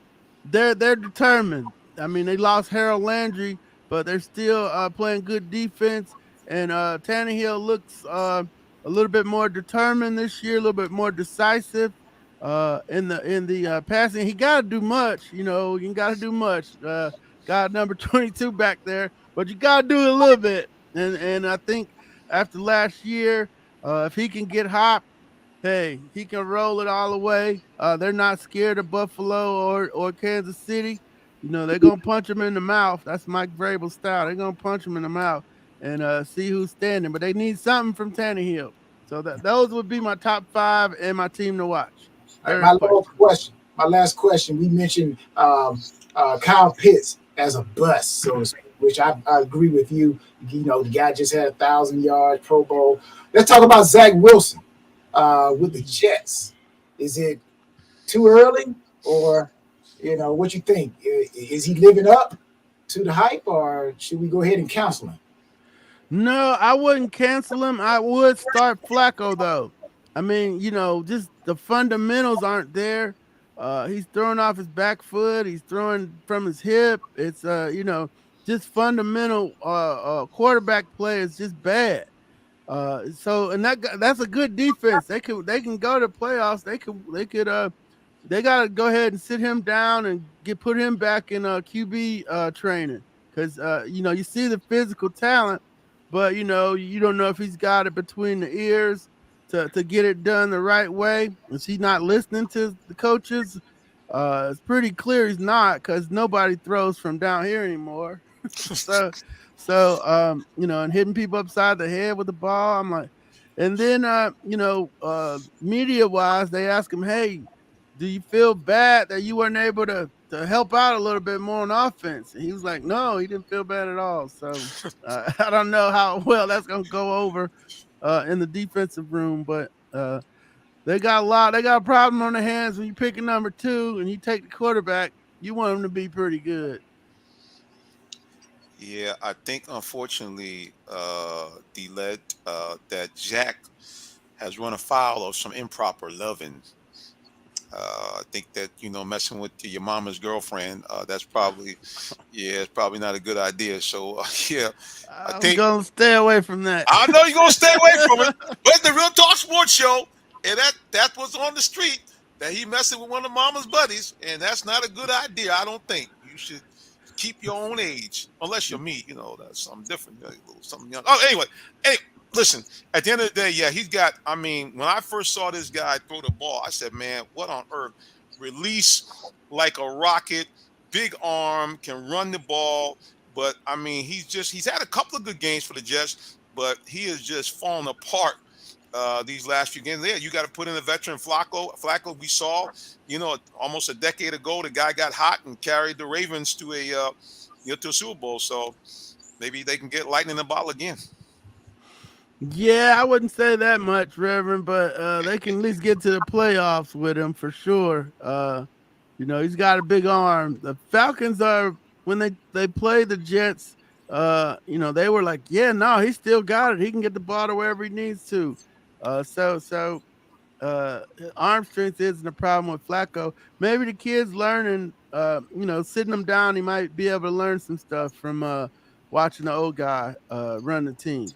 Speaker 12: They're determined. They lost Harold Landry, but they're still playing good defense. And Tannehill looks a little bit more determined this year, a little bit more decisive in the passing. He got to do much, you got to do much. Got number 22 back there, but you got to do it a little bit. And I think after last year, if he can get hot, hey, he can roll it all the way. They're not scared of Buffalo or Kansas City. They're going to punch him in the mouth. That's Mike Vrabel's style. They're going to punch him in the mouth and see who's standing. But they need something from Tannehill. So those would be my top 5 and my team to watch.
Speaker 3: All right, my last question. We mentioned Kyle Pitts as a bust, so to speak, which I agree with you. You know, the guy just had 1,000 yards, Pro Bowl. Let's talk about Zach Wilson with the Jets. Is it too early, or what you think? Is he living up to the hype, or should we go ahead and cancel him?
Speaker 12: No, I wouldn't cancel him. I would start Flacco though. I mean, just the fundamentals aren't there. He's throwing off his back foot. He's throwing from his hip. It's just fundamental quarterback play is just bad. That's a good defense. They can go to playoffs. They gotta go ahead and sit him down and put him back in QB training, because you see the physical talent, but you don't know if he's got it between the ears to get it done the right way. Is he not listening to the coaches? It's pretty clear he's not, because nobody throws from down here anymore. And hitting people upside the head with the ball, I'm like, and then media wise, they ask him, hey, do you feel bad that you weren't able to help out a little bit more on offense? And he was like, no, he didn't feel bad at all. So I don't know how well that's going to go over in the defensive room, but they got a problem on their hands. When you pick a number 2 and you take the quarterback, you want him to be pretty good.
Speaker 1: Yeah, I think unfortunately, D-Led, that Jack has run afoul of some improper loving. I think that messing with your mama's girlfriend, that's probably, it's probably not a good idea. So I think
Speaker 12: gonna stay away from that.
Speaker 1: I know you're gonna stay away from it, but the Real Talk Sports Show, and that was on the street, that he messing with one of mama's buddies, and that's not a good idea. I don't think you should keep your own age unless you're me. That's something different, something young. Oh, anyway. Listen, at the end of the day, he's got, when I first saw this guy throw the ball, I said, man, what on earth? Release like a rocket, big arm, can run the ball. But, he's had a couple of good games for the Jets, but he is just falling apart these last few games. Yeah, you got to put in a veteran Flacco. Flacco, we saw, almost a decade ago, the guy got hot and carried the Ravens to a Super Bowl. So maybe they can get lightning in the bottle again.
Speaker 12: Yeah, I wouldn't say that much, Reverend, but they can at least get to the playoffs with him for sure. He's got a big arm. The Falcons are, when they play the Jets, they were like, yeah, no, he still got it. He can get the ball to wherever he needs to. Arm strength isn't a problem with Flacco. Maybe the kid's learning, sitting him down, he might be able to learn some stuff from watching the old guy run the team.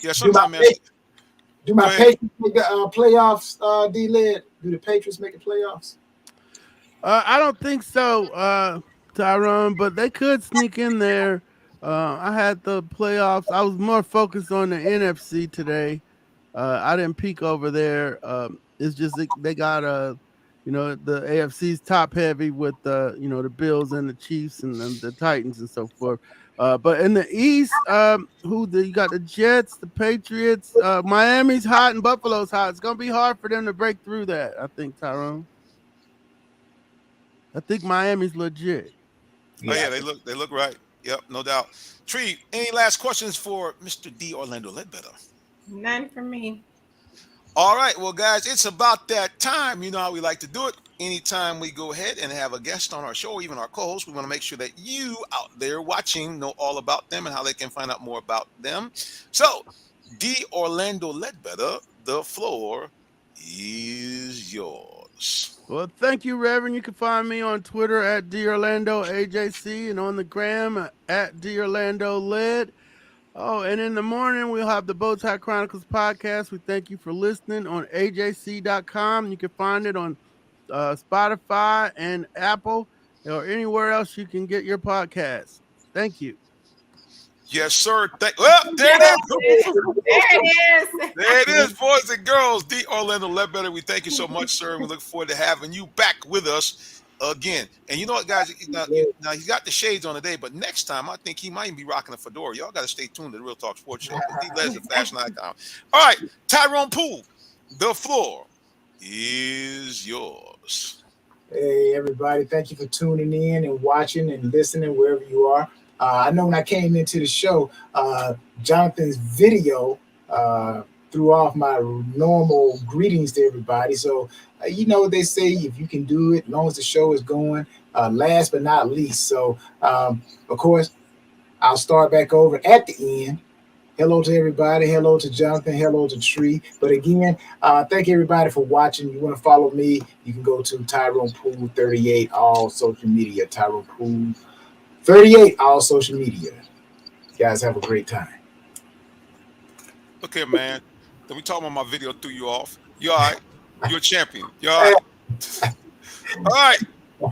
Speaker 1: Yeah, sometimes.
Speaker 3: Do my Patriots make the playoffs, D-Led? Do the Patriots make the playoffs?
Speaker 12: I don't think so, Tyrone, but they could sneak in there. I had the playoffs. I was more focused on the NFC today. I didn't peek over there. It's just they got the AFC's top heavy with the Bills and the Chiefs and the Titans and so forth. But in the East, you got the Jets, the Patriots, Miami's hot and Buffalo's hot. It's gonna be hard for them to break through that, I think, Tyrone. I think Miami's legit.
Speaker 1: Oh yeah, they look right. Yep, no doubt. Tree, any last questions for Mr. D. Orlando Ledbetter?
Speaker 2: None for me.
Speaker 1: All right, well, guys, it's about that time. You know how we like to do it. Anytime we go ahead and have a guest on our show, or even our co-host, we want to make sure that you out there watching know all about them and how they can find out more about them. So, D. Orlando Ledbetter, the floor is yours.
Speaker 12: Well, thank you, Reverend. You can find me on Twitter at DOrlandoAJC and on the gram at DOrlandoLed. Oh, and in the morning, we'll have the Bowtie Chronicles podcast. We thank you for listening on AJC.com. You can find it on Spotify and Apple or anywhere else you can get your podcast. Thank you.
Speaker 1: Yes, sir. There it is. There it is, boys and girls. D. Orlando Ledbetter, we thank you so much, sir. And we look forward to having you back with us again. And you know what, guys? Now he's got the shades on today, but next time I think he might be rocking a fedora. Y'all got to stay tuned to the Real Talk Sports Show. He led the fashion icon. All right, Tyrone Poole, the floor is yours.
Speaker 3: Hey, everybody. Thank you for tuning in and watching and listening wherever you are. I know when I came into the show, Jonathan's video threw off my normal greetings to everybody. So, you know what they say, if you can do it, as long as the show is going, last but not least. So, of course, I'll start back over at the end. Hello to everybody. Hello to Jonathan. Hello to Tree. But again, thank everybody for watching. You want to follow me, you can go to Tyrone Poole 38, all social media. Tyrone Poole 38, all social media. You guys have a great time.
Speaker 1: Okay, man. Then we talking about my video threw you off. You all right? You're a champion. You all right? All right,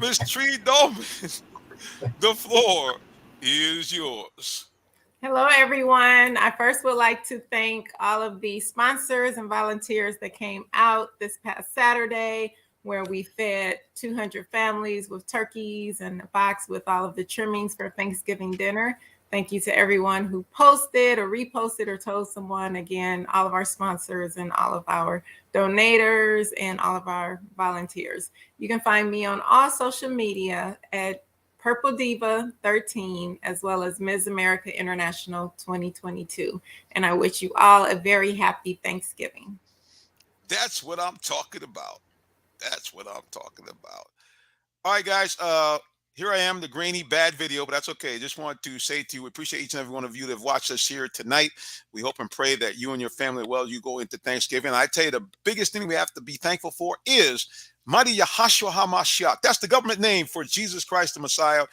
Speaker 1: Miss Tree Dolman, the floor is yours.
Speaker 2: Hello, everyone. I first would like to thank all of the sponsors and volunteers that came out this past Saturday, where we fed 200 families with turkeys and a box with all of the trimmings for Thanksgiving dinner. Thank you to everyone who posted or reposted or told someone. Again, all of our sponsors and all of our donators and all of our volunteers. You can find me on all social media at Purple Diva 13, as well as Ms. America International 2022. And I wish you all a very happy Thanksgiving.
Speaker 1: That's what I'm talking about. That's what I'm talking about. All right, guys. Here I am, the grainy bad video, but that's okay. Just want to say to you, we appreciate each and every one of you that have watched us here tonight. We hope and pray that you and your family, well, you go into Thanksgiving. I tell you, the biggest thing we have to be thankful for is Mighty Yahashua HaMashiach. That's the government name for Jesus Christ, the Messiah.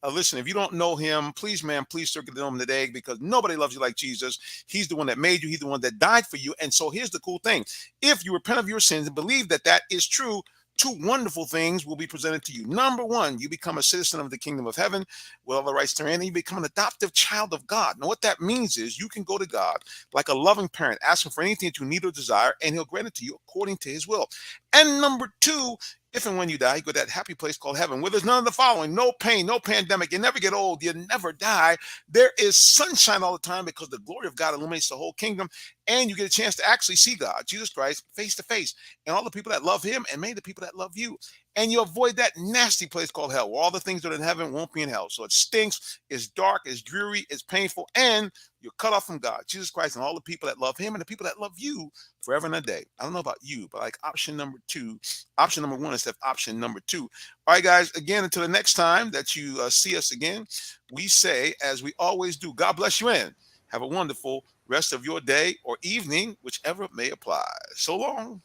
Speaker 1: Listen, if you don't know him, please, man, please circulate him today, because nobody loves you like Jesus. He's the one that made you. He's the one that died for you. And so here's the cool thing. If you repent of your sins and believe that that is true, two wonderful things will be presented to you. Number one, you become a citizen of the kingdom of heaven with all the rights therein, and you become an adoptive child of God. Now, what that means is you can go to God like a loving parent, ask him for anything that you need or desire, and he'll grant it to you according to his will. And number two, if and when you die, you go to that happy place called heaven, where there's none of the following: no pain, no pandemic, you never get old, you never die. There is sunshine all the time, because the glory of God illuminates the whole kingdom, and you get a chance to actually see God, Jesus Christ, face to face, and all the people that love him, and many of the people that love you. And you avoid that nasty place called hell, where all the things that are in heaven won't be in hell. So it stinks, it's dark, it's dreary, it's painful, and you're cut off from God, Jesus Christ, and all the people that love him and the people that love you forever and a day. I don't know about you, but like option number one instead of option number two. All right, guys, again, until the next time that you see us again, we say, as we always do, God bless you, and have a wonderful rest of your day or evening, whichever may apply. So long.